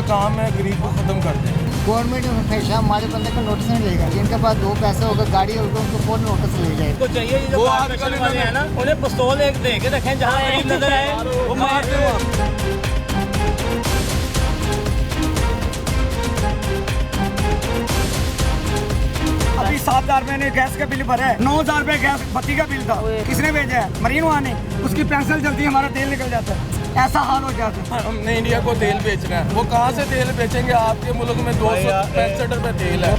काम है गरीब को ख़त्म कर दें। गवर्नमेंट हमेशा हमारे बंदे को नोटिस नहीं लेगा, जिनके पास दो पैसे होगा गाड़ी होगा उनको कौन नोटिस ले जाएगा। तो चाहिए ये जो कॉर्पोरेशन वाले हैं ना, उन्हें पिस्तौल एक दे के रखें, जहाँ गरीब नजर आए वो मार। अभी 7,000 मैंने गैस का बिल भरा है, 9,000 रुपए गैस बत्ती का बिल था। किसने भेजा है? मरीन वहाँ ने। उसकी पेंसिल जलती है, हमारा तेल निकल जाता है, ऐसा हाल हो जाता है। हमने इंडिया को तेल बेचना है, वो कहाँ से तेल बेचेंगे? आपके मुल्क में 265 रुपए तेल है।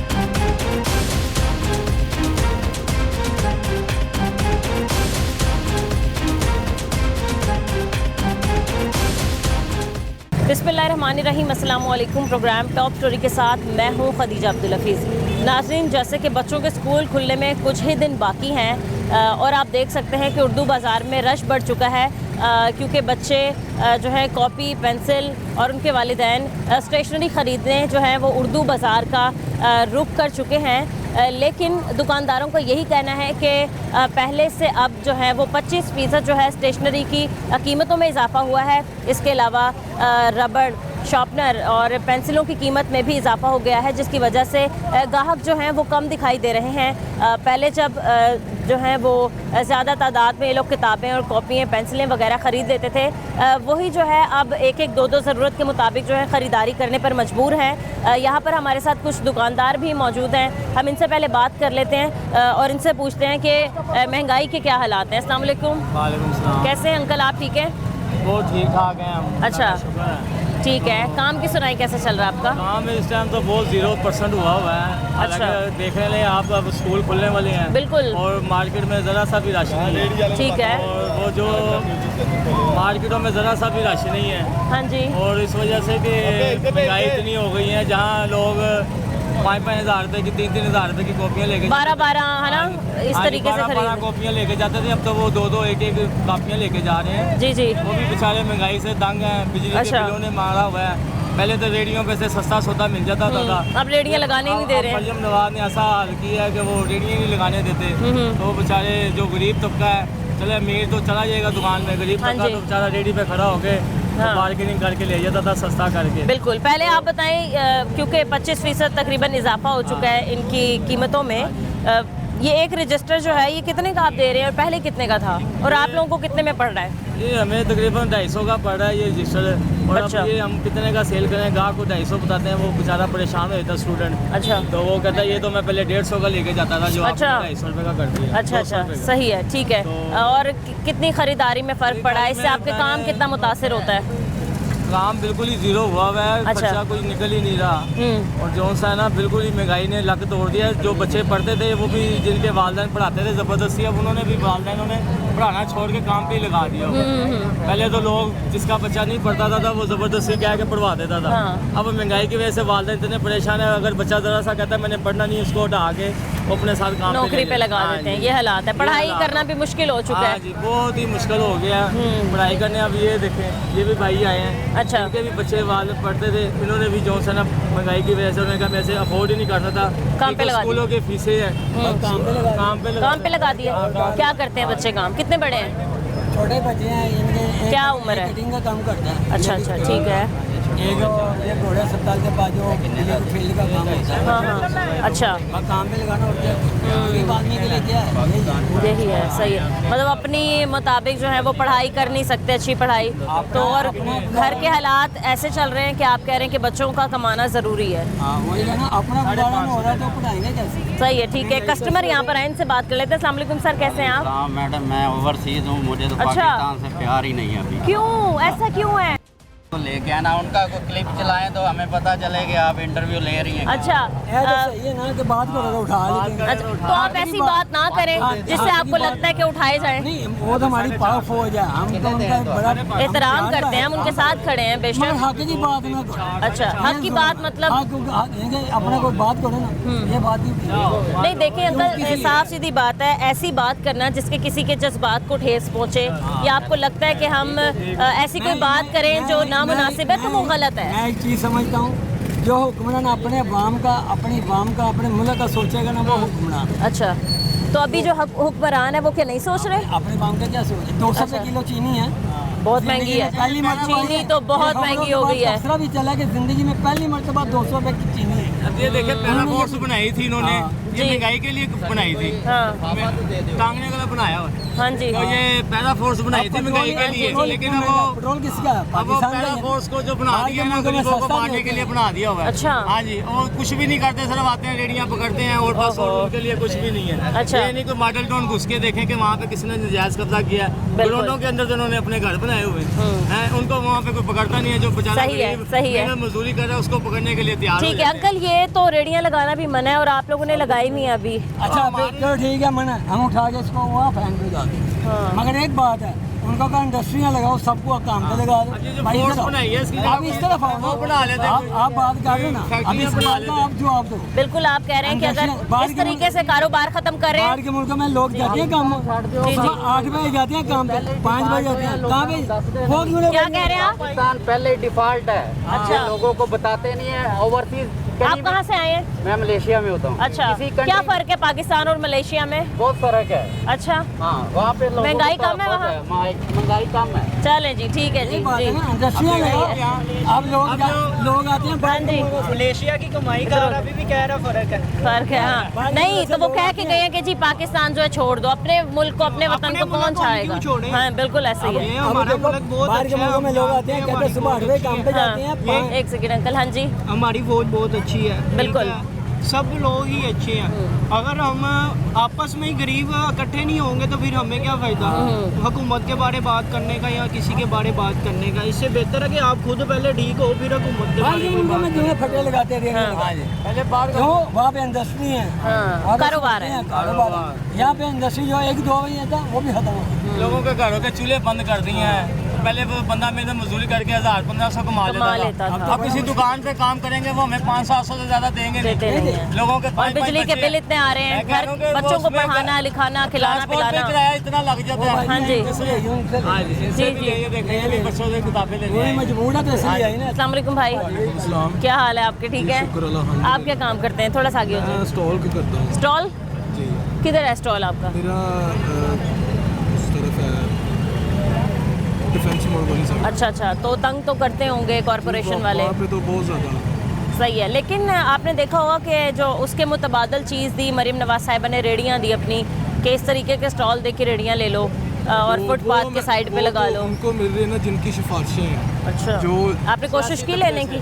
बिस्मिल्लाहिर्रहमानिर्रहीम, अस्सलाम वालेकुम। प्रोग्राम टॉप स्टोरी के साथ मैं हूँ खदीजा अब्दुल हफीज़। नाज़रीन, जैसे कि बच्चों के स्कूल खुलने में कुछ ही दिन बाकी हैं और आप देख सकते हैं कि उर्दू बाज़ार में रश बढ़ चुका है, क्योंकि बच्चे जो है कॉपी पेंसिल और उनके वालिदैन स्टेशनरी ख़रीदने जो है वो उर्दू बाज़ार का रुख कर चुके हैं। लेकिन दुकानदारों का यही कहना है कि पहले से अब जो है वो 25% जो है स्टेशनरी की कीमतों में इजाफा हुआ है। इसके अलावा रबड़, शार्पनर और पेंसिलों की कीमत में भी इजाफा हो गया है, जिसकी वजह से ग्राहक जो हैं वो कम दिखाई दे रहे हैं। पहले जब जो हैं वो ज़्यादा तादाद में ये लोग किताबें और कॉपियाँ पेंसिलें वगैरह ख़रीद लेते थे, वही जो है अब एक एक दो ज़रूरत के मुताबिक जो है ख़रीदारी करने पर मजबूर हैं। यहाँ पर हमारे साथ कुछ दुकानदार भी मौजूद हैं, हम इनसे पहले बात कर लेते हैं और इनसे पूछते हैं कि महंगाई के क्या हालात हैं। अस्सलाम वालेकुम। वालेकुम सलाम। कैसे हैं अंकल, आप ठीक हैं? वो ठीक ठाक हैं हम। अच्छा, ठीक है। काम की सुनाई कैसे चल रहा है आपका? काम इस टाइम तो बहुत 0% हुआ है। अच्छा, देखने ले आप, अब स्कूल खुलने वाले हैं बिल्कुल, और मार्केट में ज़रा सा भी राशन नहीं है। ठीक है। और वो जो मार्केटों में ज़रा सा भी राशन नहीं है। हाँ जी। और इस वजह से कि महंगाई इतनी हो गई है, जहाँ लोग 5-5 हज़ार रुपये की 3-3 हज़ार रुपये की कॉपियाँ लेके 12-12 है ना, इस तरीके से 12 खरीद। कॉपियाँ लेके जाते थे, अब तो वो 2-2 1-1 कॉपियाँ लेके जा रहे हैं। जी जी। वो भी बेचारे महंगाई से तंग हैं, बिजली के अच्छा। बिलों ने मारा हुआ है। पहले तो रेडियो पे से सस्ता सौदा मिल जाता था, अब रेडियाँ लगाने ही नहीं दे रहे हैं। मरियम नवाज ने ऐसा हाल किया है कि वो रेडियो नहीं लगाने देते। तो बेचारे जो गरीब तबका है, चले अमीर तो चला जाएगा दुकान में, गरीब हाँ तबका जी। तो बेचारा रेडी पे खड़ा होके हाँ। बार्गेनिंग करके ले जाता था सस्ता करके। बिल्कुल। पहले आप बताएं, क्योंकि 25% तकरीबन इजाफा हो चुका है इनकी कीमतों में। ये एक रजिस्टर जो है ये कितने का आप दे रहे हैं और पहले कितने का था, और आप लोगों को कितने में पड़ रहा है? ये हमें तकरीबन 250 का पड़ रहा है ये रजिस्टर। और अच्छा। अब ये हम कितने का सेल करें, गाहक को 250 बताते हैं, वो बेचारा परेशान हो जाता है स्टूडेंट। अच्छा। तो वो कहता है ये तो मैं पहले 150 का लेके जाता था, जो अच्छा। आपने 250 रुपये का कर दिया। अच्छा अच्छा, सही है, ठीक है। और कितनी खरीदारी में फ़र्क पड़ा है? इससे आपके काम कितना मुतासिर होता है? काम बिल्कुल ही जीरो हुआ है, अच्छा। खर्चा कोई निकल ही नहीं रहा। और जो सा है ना, बिल्कुल ही महंगाई ने लक तोड़ दिया। जो बच्चे पढ़ते थे वो भी, जिनके वालिदैन पढ़ाते थे ज़बरदस्ती, अब उन्होंने भी वालिदैन पढ़ाना छोड़ के काम पे ही लगा दिया। पहले तो लोग, जिसका बच्चा नहीं पढ़ता था वो ज़बरदस्ती कह के पढ़वा देता था। हाँ। अब महंगाई की वजह से वालिदैन इतने परेशान है, अगर बच्चा ज़रा सा कहता है मैंने पढ़ना नहीं, उसको उठा के वो अपने साथ काम नौकरी पे लगा हाँ देते हैं। जी। ये हालात है, पढ़ाई करना भी मुश्किल हो चुका हाँ है। जी, बहुत ही मुश्किल हो गया पढ़ाई करने। अब ये देखें, ये भी भाई आए हैं। अच्छा। इनके भी बच्चे वाले पढ़ते थे, इन्होंने भी जो है ना महंगाई की वजह से उन्होंने कहा मैं ऐसे अफोर्ड ही नहीं कर सकता। काम पे लगा स्कूलों की फीसें हैं, काम पे लगा दिए। क्या करते हैं बच्चे काम? कितने बड़े हैं? छोटे बच्चे हैं, इनके क्या उम्र है? कटिंग का काम करते हैं। अच्छा अच्छा, ठीक है। एक घोड़े अस्पताल के पास जो फील्ड का काम होता है, हाँ हाँ, अच्छा, वहाँ काम पे लगाना होता है। गरीब आदमी के लिए क्या है, यही है, सही है। मतलब अपनी मुताबिक जो है वो पढ़ाई कर नहीं सकते, अच्छी पढ़ाई तो। और घर के हालात ऐसे चल रहे हैं कि आप कह रहे हैं कि बच्चों का कमाना ज़रूरी है। वही है ना, अपना गुजारा नहीं हो रहा तो पढ़ाएंगे कैसे? सही है, ठीक है। कस्टमर यहाँ पर आए, इनसे बात कर लेते हैं। अस्सलाम वालेकुम सर, कैसे हैं आप? हाँ मैडम, मैं ओवरसीज हूँ, मुझे तो अच्छा। पाकिस्तान से प्यार ही नहीं है अभी। क्यों, ऐसा क्यों है? तो लेके आना, उनका कोई क्लिप चलाएं तो हमें पता चले कि आप इंटरव्यू ले रही हैं। अच्छा, ये तो सही है ना कि बात करो तो उठा लेकिन अच्छा, तो आप ऐसी बात ना करें जिससे आपको लगता है कि उठाए जाएं। नहीं, वो तो हमारी पावर फौज है, हम तो उनका बड़ा एहतराम करते हैं, हम उनके साथ खड़े हैं मगर बेशक। हक की बात ना करो। अच्छा, हक की बात मतलब? अपना कोई बात करो ना, ये बात ही नहीं, देखें अंकल, साफ सीधी बात है, ऐसी बात करना जिसके किसी के जज्बात को ठेस पहुंचे, या आपको लगता है कि हम ऐसी कोई बात करें जो नामुनासिब है, तो वो गलत है। मैं एक चीज़ समझता हूँ, जो हुक्मरान अपने अवाम का, अपने मुल्क का सोचेगा ना, वो हुक्मरान। अच्छा, तो अभी जो हुक्मरान है वो क्या नहीं सोच रहे? अपने अवाम का क्या सोचे? 200 अच्छा। किलो चीनी है, बहुत महंगी है पहली मरतबा चीनी तो बहुत महंगी हो गई है। दूसरा भी चला कि जिंदगी में पहली मरतबा 200 रुपए की चीनी है। अब ये देखे पैरा फोर्स बनाई थी इन्होंने, जी। ये महंगाई के लिए बनाई थी, हाँ टांगने वाला बनाया हुआ है। हाँ जी तो ये पैरा फोर्स बनाई थी महंगाई के लिए, लेकिन अब वो पेट्रोल किसका है? अब वो पाकिस्तान पैरा का ही है। फोर्स को जो बना बाहर दिया के ना मुल्कों में गरीबों को सस्ता मारने देते के लिए हैं। बना दिया हुआ है। अच्छा। हाँ जी, और कुछ भी नहीं करते, सिर्फ आते हैं रेडियां पकड़ते हैं और बस, और उनके लिए कुछ भी नहीं है। अच्छा। ये नहीं कोई मॉडल टाउन घुस के देखें कि वहाँ पे किसी ने जायज कब्जा किया है। बिल्कुल। ग्राउंडों के अंदर जो उन्होंने अपने घर बनाए हुए हैं, उनको वहाँ पे कोई पकड़ता नहीं है। जो बेचारा सही है, गरीब सही है। मेहनत मजदूरी कर रहा है उसको पकड़ने के लिए तैयार हो ठीक है जाते हैं। अंकल, ये तो रेडियां लगाना भी मना है और आप लोगों ने लगाई नहीं है अभी। अच्छा फिर चलो ठीक है, मना हम उठा के इसको वहाँ फैन पे डाल दें। हाँ। मगर एक बात है, उनको कहा इंडस्ट्रियाँ लगाओ, सबको काम पे लगा दो। अब ये जो भाई फोर्स इधर आओ। बनाई है इसकी आप इस तरफ आओ, वो बना लेते हैं। आप बात कर रहे हो ना, अब फैक्ट्रियाँ इस बना बात लेते का हैं। आप जवाब दो। बिल्कुल आप कह रहे हैं कि अगर बाहर इस के तरीके से कारोबार खत्म कर रहे बाहर हैं। के मुल्कों में लोग जाते हैं काम, जी। 8 बजे जाते हैं काम पे, 5 बजे जाते हैं कहाँ पे, वो क्यों नहीं क्या बोलते? कह रहे हैं आप? पाकिस्तान पहले डिफॉल्ट है। अच्छा। ये लोगों को बताते नहीं है। ओवरसीज आप कहाँ से आए हैं? मैं मलेशिया में होता हूँ। अच्छा किसी क्या country- फर्क है पाकिस्तान और मलेशिया में? बहुत फर्क है। अच्छा हाँ, वहाँ पे लोगों महंगाई को कम है बहुत वहाँ? महंगाई कम है। चलें जी, ठीक है जी यही बात जी। है ना, इंडस्ट्रियाँ लगाओ। अब लोग आते हैं बाहर के जी। मुल्कों से। मलेशिया की कमाई का और अभी भी कह रहा फर्क है। फर्क है हाँ। नहीं तो वो कह के गए हैं कि जी पाकिस्तान जो है छोड़ दो, अपने मुल्क को अपने वतन को कौन छाएगा। हाँ बिल्कुल ऐसे ही है। ये अब हमारा देखो, मुल्क बहुत बाहर के अच्छा है। मुल्कों में लोग आते हैं, कहते हैं सुबह 8 बजे काम पे जाते हैं, एक सेकंड अंकल, हाँ जी हमारी फौज बहुत अच्छी है। बिल्कुल। ठीक है? सब लोग ही अच्छे हैं। अगर हम आपस में ही गरीब इकट्ठे नहीं होंगे तो फिर हमें क्या फायदा हुकूमत के बारे बात करने का या किसी के बारे बात करने का। इससे बेहतर है कि आप खुद पहले ठीक हो फिर हुकूमत के बाहर बारे के में मुल्कों में बात जो है फटे लगाते हैं, पहले बाहर क्यों? वहाँ पे इंडस्ट्री है, हाँ, वहाँ पे कारोबार है। कारोबार है। यहाँ पे इंडस्ट्री जो 1-2 बजे था वो भी खत्म हो गई। लोगों के घरों के चूल्हे बंद कर दिए हैं। पहले वो बंदा मेहनत मजदूरी करके 1000-1500 कमा कमा लेता लेता था। था। अब किसी दुकान पे काम करेंगे वो हमें 500-700 से ज्यादा देंगे देते नहीं है। लोगों के और 5-5 बिजली के बच्चे बिल इतने आ रहे हैं, मैं कह घर रहा हूँ कि वो बच्चों को उसमें पढ़ाना लिखाना खिलाना ट्रांसपोर्ट पे पिलाना। किराया इतना लग जाता है। हाँ जी। हाँ जी, इनसे जी, भी जी। ले देखें कि बच्चों से किताबें लेनी वही है। मजबूर है तो इसलिए आई ना। अस्सलाम वालेकुम भाई, क्या हाल है आपके? ठीक है, आप क्या काम करते हैं? थोड़ा सा आगे हो जाइए। स्टॉल का करता हूँ स्टॉल जी। किधर है स्टॉल आपका? मेरा उस तरफ है डिफेंस मोड़ वाली साइड। अच्छा अच्छा, तो तंग तो करते होंगे कॉरपोरेशन वाले। वहाँ पे तो बहुत ज़्यादा। सही है, लेकिन आपने देखा होगा कि जो उसके मुतबादल चीज़ दी मरीम नवाज साहिबा ने, रेडियाँ दी अपनी, कि इस तरीके के स्टॉल दे के रेडियाँ ले लो और फुटपाथ के साइड पे लगा लो। उनको मिल रही है ना जिनकी सिफारिशें हैं, अच्छा, जो आपने कोशिश की लेने की?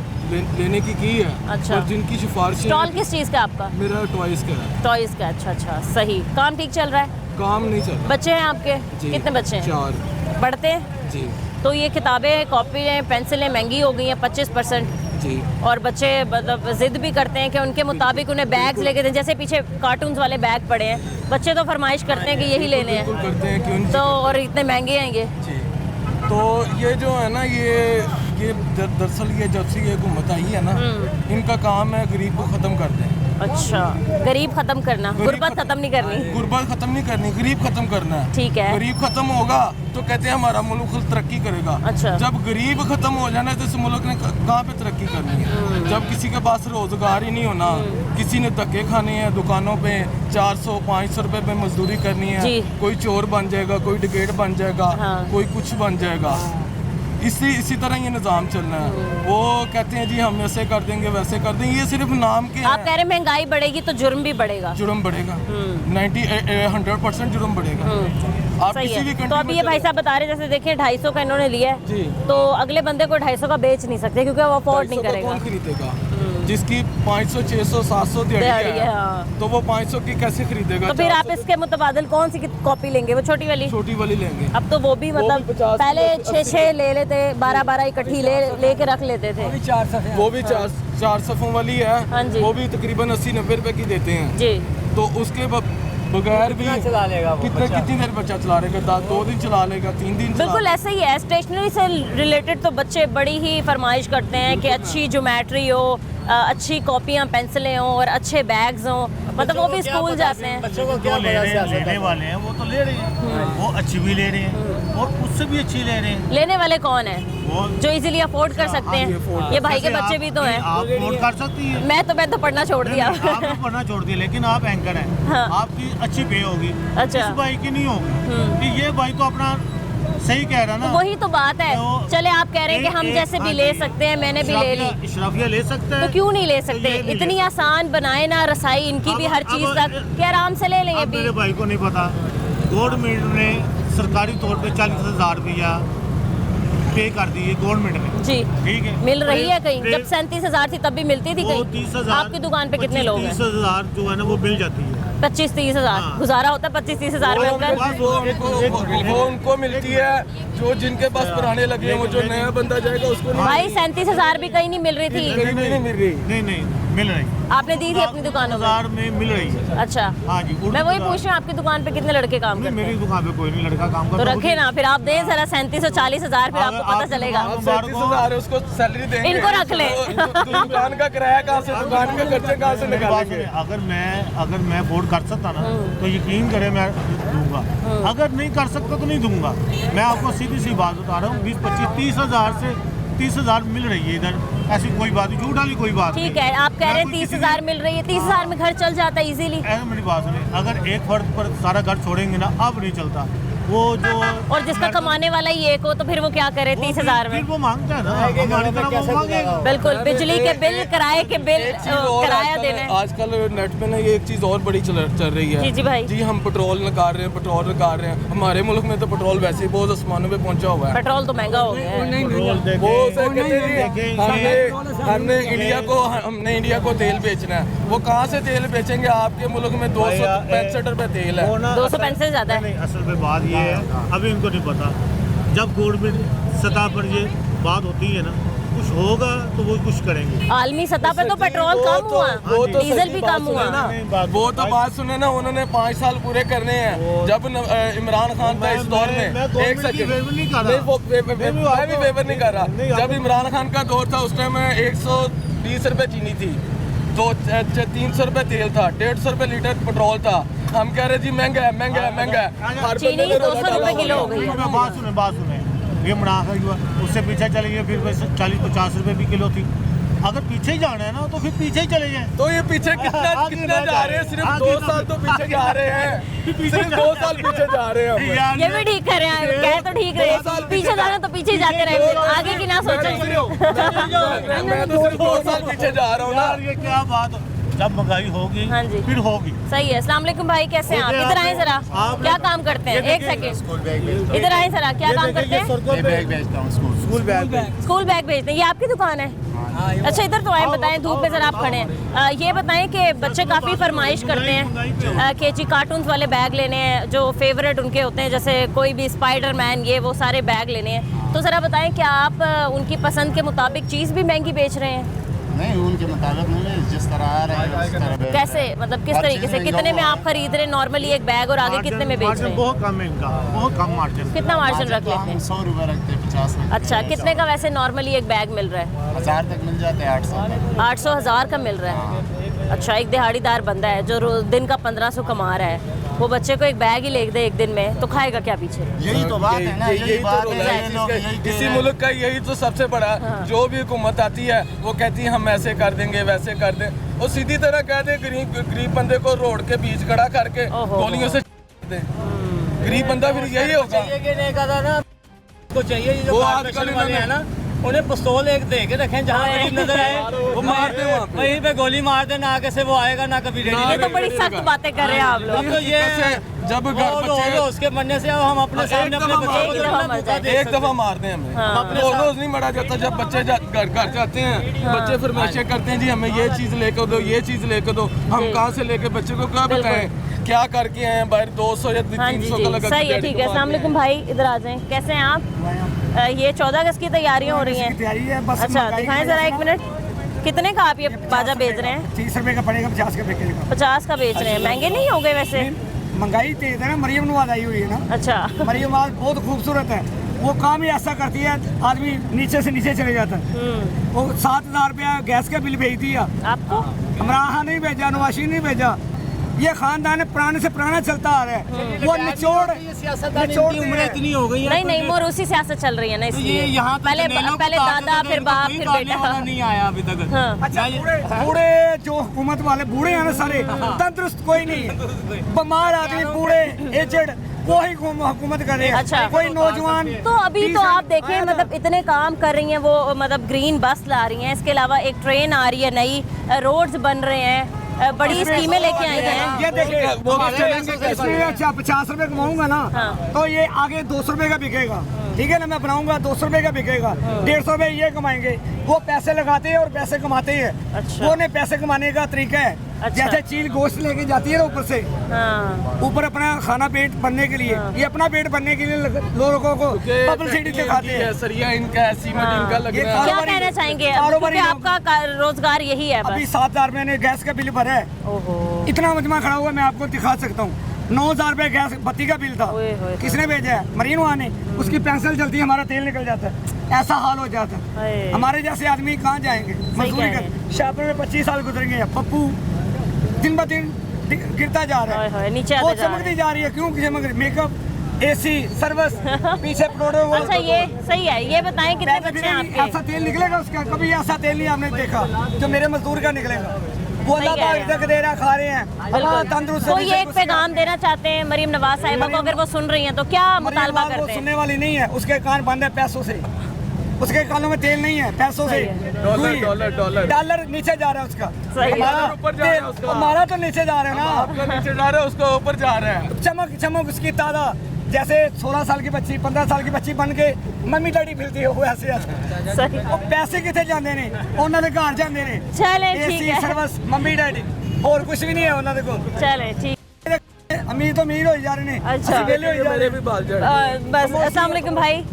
लेने की है। अच्छा। और जिनकी सिफारिशें स्टॉल हैं, किस चीज़ का आपका? मेरा टॉयज का है। टॉयज़ का। अच्छा अच्छा, सही। काम ठीक चल रहा है? काम नहीं चल रहा। बच्चे हैं आपके? जी। कितने बच्चे हैं? 4 पढ़ते हैं? जी तो ये किताबें, कॉपीएं, पेंसिलें महंगी हो गई हैं 25%, जी। और बच्चे मतलब जिद भी करते हैं कि उनके मुताबिक उन्हें बैग्स लेके दें। जैसे पीछे कार्टून्स वाले बैग पड़े हैं, बच्चे तो फरमाइश करते हैं कि यही लेने बिल्कुल हैं, करते हैं कि उन तो और इतने महंगे हैं ये। जी। तो ये जो है ना, ये दरअसल ये जब से ये हुकूमत आई है ना, इनका काम है गरीब को ख़त्म कर दें। अच्छा, गरीब खत्म करना, गरीब गुर्बत खत्म नहीं करनी। गुर्बत खत्म नहीं करनी, गरीब खत्म करना है। ठीक है। गरीब खत्म होगा तो कहते हैं हमारा मुल्क तरक्की करेगा। अच्छा। जब गरीब खत्म हो जाना है तो इस मुल्क ने कहाँ पे तरक्की करनी है? जब किसी के पास रोजगार ही नहीं होना, किसी ने धक्के खाने हैं दुकानों पे, 400-500 रुपए पे मजदूरी करनी है, जी। कोई चोर बन जाएगा, कोई डिकेट बन जाएगा, हाँ। कोई कुछ बन जाएगा। इसी तरह ये निज़ाम चलना है। वो कहते हैं जी हम ऐसे कर देंगे वैसे कर देंगे, ये सिर्फ नाम के आप हैं। कह रहे हैं महंगाई बढ़ेगी तो जुर्म भी बढ़ेगा। जुर्म बढ़ेगा, 100% जुर्म बढ़ेगा। आप सही किसी भी है। country तो अभी में ये भाई चले- साहब बता रहे हैं, जैसे देखिए 250 का इन्होंने लिया है, जी। तो अगले बंदे को 250 का बेच नहीं सकते क्योंकि वो अफोर्ड नहीं 250 का करेगा। कौन खरीदेगा? जिसकी 500, 600, 700 दिहाड़ी दिहाड़ी है, है, हाँ। तो वो 500 की कैसे खरीदेगा? तो फिर आप 400 इसके मुतबादल कौन सी कॉपी लेंगे? वो छोटी वाली? छोटी वाली लेंगे। अब तो वो भी मतलब 50 पहले 6-6 ले लेते, 12-12 इकट्ठी लेके रख लेते थे। वो भी 4 सफ़े हैं। वो भी 4 सफ़ों वाली हाँ है, जी। वो भी तकरीबन 80-90 रुपए की देते हैं। जी। तो उसके बगैर भी कितना चला लेगा वो बच्चा? कितनी देर बच्चा चला लेगा? 2 दिन चला लेगा, 3 दिन चला बिल्कुल ऐसे ही है। स्टेशनरी से रिलेटेड तो बच्चे बड़ी ही फरमाइश करते हैं कि अच्छी ज्योमेट्री हो, अच्छी कॉपियाँ पेंसिलें हों और अच्छे बैग्स हों, मतलब वो भी स्कूल जाते हैं। बच्चों को क्या जो ले पता रहे हैं, सियासत लेने है? वाले हैं वो तो ले रहे हैं, वो अच्छी भी ले रहे हैं और उससे भी अच्छी ले रहे हैं। लेने वाले कौन है? वो जो इजीली अफोर्ड कर सकते हैं। ये भाई के जैसे बच्चे आप- भी तो हैं। आप नोट कर सकती है। मैं तो पढ़ना छोड़ दिया। आपने पढ़ना छोड़ दिया, लेकिन आप एंकर हैं, हाँ। आपकी अच्छी पे होगी, अच्छा। इस भाई की नहीं होगी। कि ये भाई तो अपना सही कह रहा ना। वही तो बात है। तो चले आप कह रहे हैं कि हम जैसे भी ले सकते हैं, मैंने भी ले ली, इशराफिया ले सकता है तो क्यों नहीं ले सकते? ये नहीं इतनी ले आसान बनाए ना रसाई इनकी भी हर चीज तक कि आराम से ले लेंगे अब भी। मेरे भाई को नहीं पता, गवर्नमेंट ने सरकारी तौर पे 40,000 रुपया पे कर दिए गवर्नमेंट ने, जी ठीक है। मिल रही है कहीं? फिर- जब 37,000 थी तब भी मिलती थी वो कहीं? 30,000 आपकी दुकान पे कितने लोग हैं? 30,000 जो है ना वो मिल जाती है। 25-30 हजार हाँ। गुजारा होता है 25-30 हजार में अंकल? वो उनको मिलती है जो जिनके पास पुराने लगे हैं, वो जो नया बंदा जाएगा उसको नहीं भाई 37,000 भी कहीं नहीं मिल रही थी? कहीं भी नहीं मिल रही। नहीं मिल रही, आपने दी थी अपनी दुकानों में? 10,000 में मिल रही है। अच्छा, हाँ जी। मैं वही पूछ रही हूँ आपकी दुकान पे कितने लड़के काम करते मेरी हैं? दुकान पे कोई नहीं लड़का काम तो करता। रखे ना, फिर आप दें जरा 37 और 40 हजार, फिर आपको पता चलेगा। आप 37,000 है, उसको सैलरी देंगे। इनको रख ले। तो दुकान का किराया कहाँ से, दुकान के खर्चे कहाँ से निकालेंगे? अगर मैं अफोर्ड कर सकता ना तो यकीन करे मैं दूंगा, अगर नहीं कर सकता तो नहीं दूंगा। मैं आपको सीधी सी बात बता रहा हूँ, 20-25-30,000 से 30,000 मिल रही है इधर, ऐसी कोई बात नहीं, झूठ वाली कोई बात नहीं। ठीक है, आप कह रहे हैं 30,000 मिल रही है, 30,000 में घर चल जाता है इजीली। ऐसा मेरी बात सुनिए, अगर एक फर्द पर सारा घर छोड़ेंगे ना, अब नहीं चलता। वो जो और जिसका कमाने वाला ही एक हो तो फिर वो क्या करे 30,000 में? फिर वो मांगता है ना, हमारी तरह वो मांगेगा। बिल्कुल, बिजली के बिल, किराए के बिल, एक चीज़ और किराया देना है। आजकल नेट पे ना ये एक चीज और बड़ी चल रही है। जी जी भाई। जी, हम पेट्रोल निकाल रहे हैं। हमारे मुल्क में तो पेट्रोल वैसे ही बहुत आसमानों पे पहुंचा हुआ है। पेट्रोल तो महंगा हो गया है। पेट्रोल देखें, वो उसे कहते देखें, हैं हमने इंडिया को तेल बेचना है। वो कहाँ से तेल बेचेंगे? आपके मुल्क में 265 रुपए तेल है। वो ना 265 ज्यादा है। नहीं, असल में बात ये है, अभी उनको नहीं पता। जब गवर्नमेंट सतह पर ये बात होती है ना, कुछ होगा तो वो कुछ करेंगे। आलमी सतह पे तो पेट्रोल कम हुआ, डीजल भी कम हुआ। वो तो बात सुने ना, उन्होंने 5 साल पूरे करने हैं। जब इमरान खान था इस दौर में, एक सेकंड, मैं भी फेवर नहीं कर रहा। जब इमरान खान का दौर था उस टाइम 120 रुपए चीनी थी, तो 300 रुपए तेल था, 150 रुपए लीटर पेट्रोल था। हम कह रहे जी महंगा है। हर चीनी बंदे ने 200 रुपए किलो हो गई। बात सुने, ये मुनाफा हुआ, उससे पीछे चले गए, फिर 40-50 रुपए भी किलो थी। अगर पीछे ही जाना है ना तो फिर पीछे ही चले जाए। तो ये पीछे कितना जा रहे हैं? सिर्फ 2 साल तो पीछे जा रहे हैं, सिर्फ 2 साल पीछे जा रहे हैं हम। ये भी ठीक कर रहे हैं, कह तो ठीक रहे हैं। पीछे जाना तो पीछे जाते रहे, आगे की ना सोचें। मैं तो सिर्फ 2 साल पीछे जा रहा हूँ ना। यार ये क्या बात, जब महंगाई होगी हाँ जी। फिर होगी। सही है। अस्सलाम वालेकुम भाई, कैसे हैं आप? इधर आए जरा, क्या काम करते हैं? एक सेकंड, इधर आए जरा, क्या काम करते हैं? स्कूल बैग भेजते हैं। ये आपकी दुकान है? अच्छा, इधर तो आए, बताएं, धूप में जरा आप खड़े हैं। ये बताएं कि बच्चे काफ़ी फरमाइश करते हैं कि जी कार्टून्स वाले बैग लेने हैं, जो फेवरेट उनके होते हैं, जैसे कोई भी स्पाइडरमैन, ये वो सारे बैग लेने हैं। तो ज़रा बताएं, क्या आप उनकी पसंद के मुताबिक चीज़ भी महंगी बेच रहे हैं? नहीं, उनके मुताबिक नहीं, जिस तरह आ रहे हैं उस तरह बेच कैसे, मतलब किस हर तरीके से? चीज़ कितने में महंगा आप खरीद रहे हैं नॉर्मली एक बैग, और आगे कितने में बेच रहे हैं? बहुत कम है इनका, बहुत कम मार्जिन। कितना मार्जिन रख तो लेते हम हैं? 100 रुपए रखते हैं, 50 रखते हैं। अच्छा, कितने का वैसे नॉर्मली एक बैग मिल रहा है? 1000 तक मिल जाते हैं, 800 तक। 800-1000 का मिल रहा है। अच्छा, एक दिहाड़ीदार बंदा है जो दिन का 1500 कमा रहा है, वो बच्चे को एक बैग ही ले दे एक दिन में, तो खाएगा क्या पीछे? यही तो बात है ना, यही बात है, ये लोग यही कह इसी रहे हैं। मुल्क का यही तो सबसे बड़ा, जो भी हुकूमत आती है वो कहती है हम ऐसे कर देंगे, वैसे कर दें। वो सीधी तरह कह दे, गरीब बंदे को रोड के बीच खड़ा करके गोलियों से दे। गरीब बंदा फिर यही होगा। को चाहिए ये जो वो कॉर्पोरेशन आजकल वाले हैं ना, उन्हें पिस्तौल एक दे के रखें, जहाँ गरीब नजर आए वो मार दे वहाँ पे। वहीं पे गोली मार दे, ना आगे से वो आएगा ना कभी रेडी। ये तो बड़ी सख्त बातें कर रहे हैं आप लोग। तो ये जब वो बच्चे उसके बनने से अब हम अपने सामने अपने बच्चों को एक दफा मर धोखा दे एक सकते दफा मारते हैं हमें, हाँ। रोज नहीं मरा जाता। जब बच्चे घर जाते हैं, बच्चे फरमाइशें करते हैं जी हमें ये चीज लेकर दो, ये चीज लेकर दो। हम कहाँ से लेके बच्चे को क्या बताएं, क्या करके आए हैं? बाहर 200 या हाँ जी 300 का जी, लगा। सही है, ठीक है। अस्सलाम वालेकुम भाई, इधर आ जाएं। कैसे हैं आप? ये 14 अगस्त की तैयारियां हो रही हैं। तैयारी है बस। अच्छा, दिखाएं जरा एक मिनट, कितने का आप ये बाजा बेच रहे हैं? 30 रुपए का पड़ेगा, 50 का बिकेगा। 50 का बेच रहे हैं, महंगे नहीं हो गए वैसे? महंगाई तेज है ना, मरियम नवाज आई हुई है ना। अच्छा, मरियम नवाज बहुत खूबसूरत है, वो काम ही ऐसा करती है, आदमी नीचे से नीचे चले जाता है। वो 7,000 रुपया गैस का बिल भेज दिया, आपको? इमरान खान नहीं भेजा, नवाशी नहीं भेजा, ये खानदान पुराने से पुराना चलता आ रहा है। वो निचोड़ की उम्र इतनी हो गई है नहीं मोरूसी सियासत चल रही है ना, इसलिए यहाँ पहले दादा फिर बाप फिर बेटा नहीं आया अभी तक। हाँ। अच्छा बूढ़े जो हुकूमत वाले बूढ़े हैं ना सारे, तंदुरुस्त कोई नहीं है, बीमार आदमी बूढ़े एजेड वो ही हुकूमत कर रहे हैं। अच्छा। कोई नौजवान तो अभी तो आप देखें मतलब इतने काम कर रही हैं वो, मतलब ग्रीन बस ला रही हैं, इसके अलावा एक ट्रेन आ रही है नई, रोड्स बन रहे हैं, बड़ी स्कीमें लेके आई हैं। ये देखिए इसमें अच्छा 50 रुपए कमाऊंगा ना, हाँ। तो ये आगे 200 रुपए का बिकेगा, ठीक है ना, मैं बनाऊंगा 200 रुपए का बिकेगा, 150 रुपए ये कमाएंगे। वो पैसे लगाते हैं और पैसे कमाते हैं। अच्छा। वो ने पैसे कमाने का तरीका है। अच्छा। जैसे चील गोश्त लेके जाती है ना ऊपर से, हाँ। ऊपर अपना खाना पेट भरने के लिए, ये अपना पेट भरने के लिए लोगों को पब्लिसिटी दिखाते हैं। सरिया इनका है, सीमेंट इनका लग रहा है। क्या कहना चाहेंगे क्योंकि आपका रोजगार यही है अभी बस। 7,000 मैंने गैस का बिल भरा है, ओहो। इतना मजमा खड़ा हुआ, मैं आपको दिखा सकता हूँ। 9,000 रुपए गैस बत्ती का बिल था। किसने भेजा है? मरीन वहाँ ने। उसकी पेंसिल जलती है, हमारा तेल निकल जाता है, ऐसा हाल हो जाता है। हमारे जैसे आदमी कहाँ जाएंगे मजदूरी कर? शाहपुर में 25 साल गुजरेंगे। पप्पू दिन ब दिन गिरता जा रहा है, नीचे वो चमकती जा रही है। क्यों चमक रही? मेकअप, एसी, सर्विस, पीछे प्रोडक्ट। अच्छा ये सही है, ये बताएं कितने बच्चे हैं आपके? ऐसा तेल निकलेगा उसका? कभी ऐसा तेल नहीं आपने देखा जो मेरे मजदूर का निकलेगा। वो अल्लाह पाक तक दे रहा, खा रहे हैं तंदुरुस्त। कोई एक पैगाम देना चाहते हैं मरीम नवाज साहिबा को, अगर वो सुन रही हैं तो क्या मुतालबा करते हैं? सुनने वाली नहीं है, उसके कान बंद है पैसों से, उसके कानों में तेल नहीं है, पैसों से। डॉलर नीचे जा रहा है उसका, हमारा तो नीचे जा रहा है ना, आपका नीचे जा रहा है, उसका ऊपर जा रहा है। चमक उसकी ताजा, जैसे 16 साल की बच्ची 15 साल की बच्ची बन के मम्मी डैडी फिरती है, वो ऐसे सही। पैसे कितने जाते ने, उन्होंने घर जाते ने, चले ठीक है, सर्विस मम्मी डैडी, और कुछ भी नहीं है उन्होंने को। चले ठीक। अमीर तो अमीर हो जा रहे हैं। अच्छा मेरे भी बाल झड़ गए। बस। अस्सलाम वालेकुम भाई,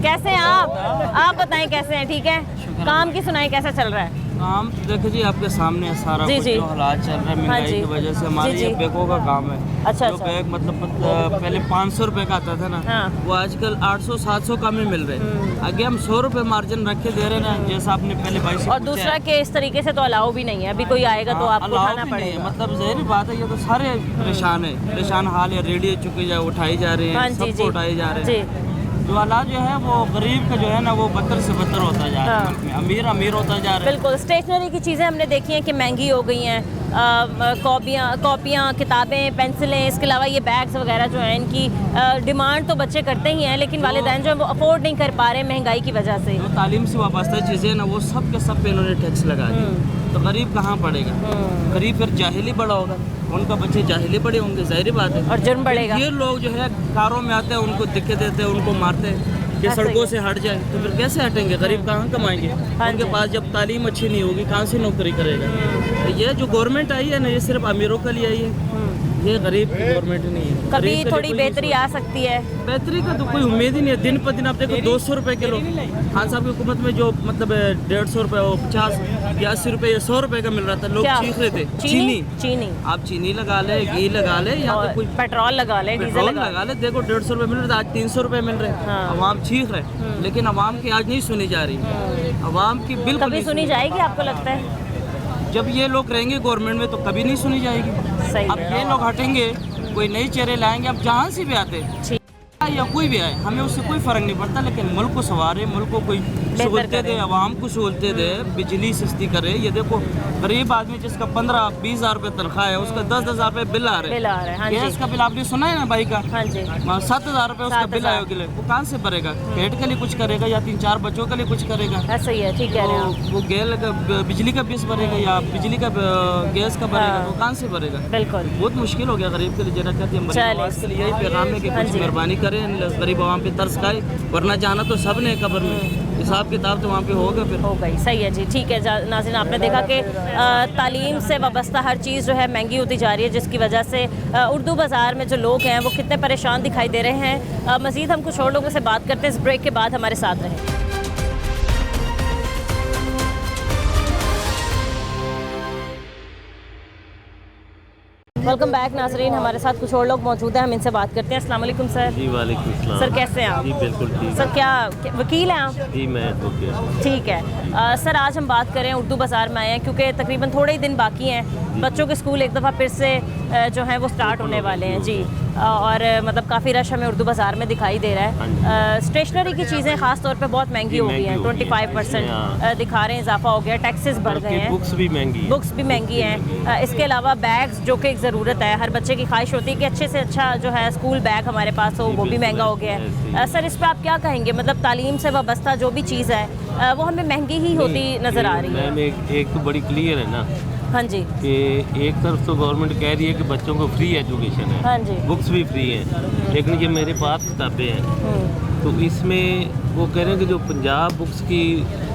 कैसे हैं आप बताएं कैसे हैं? ठीक है, काम की सुनाई कैसा चल रहा है? काम देखो जी आपके सामने है सारा जी, कुछ जी। जो हालात चल रहे हैं महंगाई की वजह से। हमारे जी, ये जी। बैगों का काम है। अच्छा, जो अच्छा। बैग मतलब पहले 500 रुपए का आता था ना, हाँ। वो आजकल 800-700 का में मिल रहे हैं। आगे हम 100 रुपए मार्जिन रख के दे रहे हैं ना, जैसा आपने पहले भाई से और पूछा दूसरा है। कि इस तरीके से तो अलाउ भी नहीं है, अभी कोई आएगा तो आपको अलाउ खाना भी नहीं है, पड़ेगा। मतलब ज़ाहिर बात है, ये तो सारे परेशान है, परेशान हाल है। रेडी चुके जा उठाई जा रहे हाँ हैं, जी, सबको जी। उठाए जा रहे जी। हैं। जो हालात जो है वो गरीब का जो है ना वो बदतर से बदतर होता जा रहा है। हाँ। मुल्क में अमीर अमीर होता जा रहा है। बिल्कुल। स्टेशनरी की चीज़ें हमने देखी हैं कि महंगी हो गई हैं, कॉपियाँ, किताबें, पेंसिलें, इसके अलावा ये बैग्स वगैरह जो हैं, इनकी डिमांड तो बच्चे करते ही हैं, लेकिन वालिदैन जो है वो अफोर्ड नहीं कर पा रहे महंगाई की वजह से। जो तालीम से वाबस्ता चीज़ें ना वो सब के सब पे इन्होंने टैक्स लगा दिया, तो गरीब कहाँ पड़ेगा? गरीब फिर जाहिली बड़ा होगा, उनका बच्चे जाहिली बड़े होंगे, ज़ाहिर बात है। और जुर्म बढ़ेगा। ये लोग जो है कारों में आते हैं, उनको दिक्कत देते हैं, उनको मारते हैं कि ऐसा ही सड़कों है। से हट जाए, तो फिर कैसे हटेंगे? गरीब कहाँ कमाएंगे? उनके जी। पास जब तालीम अच्छी नहीं होगी कहाँ से नौकरी करेगा? तो ये जो गवर्नमेंट आई है ना, ये सिर्फ अमीरों के लिए आई है, ये गरीब की गवर्नमेंट नहीं है। कभी गरीब के लिए थोड़ी कोई बेहतरी आ सकती है। बेहतरी का तो कोई उम्मीद ही नहीं है। दिन पर दिन आप देखो 200 रुपए किलो खान साहब की हुकूमत में जो मतलब 150 रुपए, 50 या 80 रुपए या 100 रुपए का मिल रहा था, लोग क्या? चीख रहे थे। चीनी आप चीनी लगा ले, घी लगा ले, या और तो कोई पेट्रोल लगा ले, डीजल पेट्रोल लगा लगा ले। देखो 150 रुपए मिल रहे थे, आज 300 रुपए मिल रहे हैं। हाँ। अवाम चीख रहे, लेकिन अवाम की आज नहीं सुनी जा रही। अवाम की बिल्कुल कभी नहीं सुनी जाएगी आपको लगता है? जब ये लोग रहेंगे गवर्नमेंट में तो कभी नहीं सुनी जाएगी। सही अब है। ये लोग हटेंगे, कोई नई चेहरे लाएंगे, अब जहाँ से भी आते ठीक। या कोई भी आए, हमें उससे कोई फर्क नहीं पड़ता, लेकिन मुल्क को संवारे, मुल्क को कोई सहूलतें करे। दे, आवाम को सहूलतें दे, बिजली सस्ती करे। ये देखो गरीब आदमी जिसका 15-20 हज़ार रुपये तनख्वाह है, उसका 10-10 हज़ार रुपये बिल आ रहे बिल आ रहे हैं, हाँ जी। गैस का बिल आपने सुना है ना भाई का? हाँ जी। 7,000 रुपये उसका बिल आया के लिए, वो कहाँ से भरेगा? पेट के लिए कुछ करेगा या 3-4 बच्चों के लिए कुछ करेगा? ऐसा ही है, ठीक कह रहे हैं आप। वो गैल का बिजली का बिल भरेगा या बिजली का गैस का भरेगा, हाँ। वो कहाँ से भरेगा? बिल्कुल। बहुत मुश्किल हो गया गरीब के लिए। जरा कहते हैं चले। मरीज के लिए यही पैगाम है कि हाँ कुछ जी। मेहरबानी करें, गरीब आवाम पे तरस खाए, वरना जाना तो सब ने कब्र में। हिसाब किताब तो वहाँ पे होगा फिर। हो गई, सही है जी, ठीक है। नाज़रीन, आपने देखा कि तालीम से वाबस्ता हर चीज़ जो है महंगी होती जा रही है, जिसकी वजह से उर्दू बाज़ार में जो लोग हैं वो कितने परेशान दिखाई दे रहे हैं। मज़ीद हम कुछ और लोगों से बात करते हैं, इस ब्रेक के बाद हमारे साथ रहें। वेलकम बैक नाजरीन, हमारे साथ कुछ और लोग मौजूद हैं, हम इनसे बात करते हैं। अस्सलाम वालेकुम सर। जी वालेकुम सलाम। सर कैसे हैं आप? जी बिल्कुल ठीक। सर क्या वकील हैं आप? जी मैं एडवोकेट। ठीक है। सर आज हम बात करें उर्दू बाज़ार में आए हैं क्योंकि तकरीबन थोड़े ही दिन बाकी हैं बच्चों के स्कूल एक दफ़ा फिर से जो है वो स्टार्ट होने वाले हैं जी। और मतलब काफ़ी रश हमें उर्दू बाज़ार में दिखाई दे रहा है। स्टेशनरी की चीज़ें ख़ास तौर पे बहुत महंगी हो गई हैं, 25% दिखा रहे हैं, इजाफा हो गया, टैक्सेस बढ़ गए हैं, बुक्स भी महंगी हैं। इसके अलावा बैग्स जो कि एक ज़रूरत है, हर बच्चे की ख्वाहिश होती है कि अच्छे से अच्छा जो है स्कूल बैग हमारे पास हो, वो भी महंगा हो गया है। सर इस पर आप क्या कहेंगे, मतलब तालीम से वाबस्ता जो भी चीज़ है वो हमें महंगी ही होती नज़र आ रही है। मैम एक तो बड़ी क्लियर है ना हाँ जी कि एक तरफ तो गवर्नमेंट कह रही है कि बच्चों को फ्री एजुकेशन है, हाँ जी, बुक्स भी फ्री हैं, लेकिन ये मेरे पास किताबें हैं तो इसमें वो कह रहे हैं कि जो पंजाब बुक्स की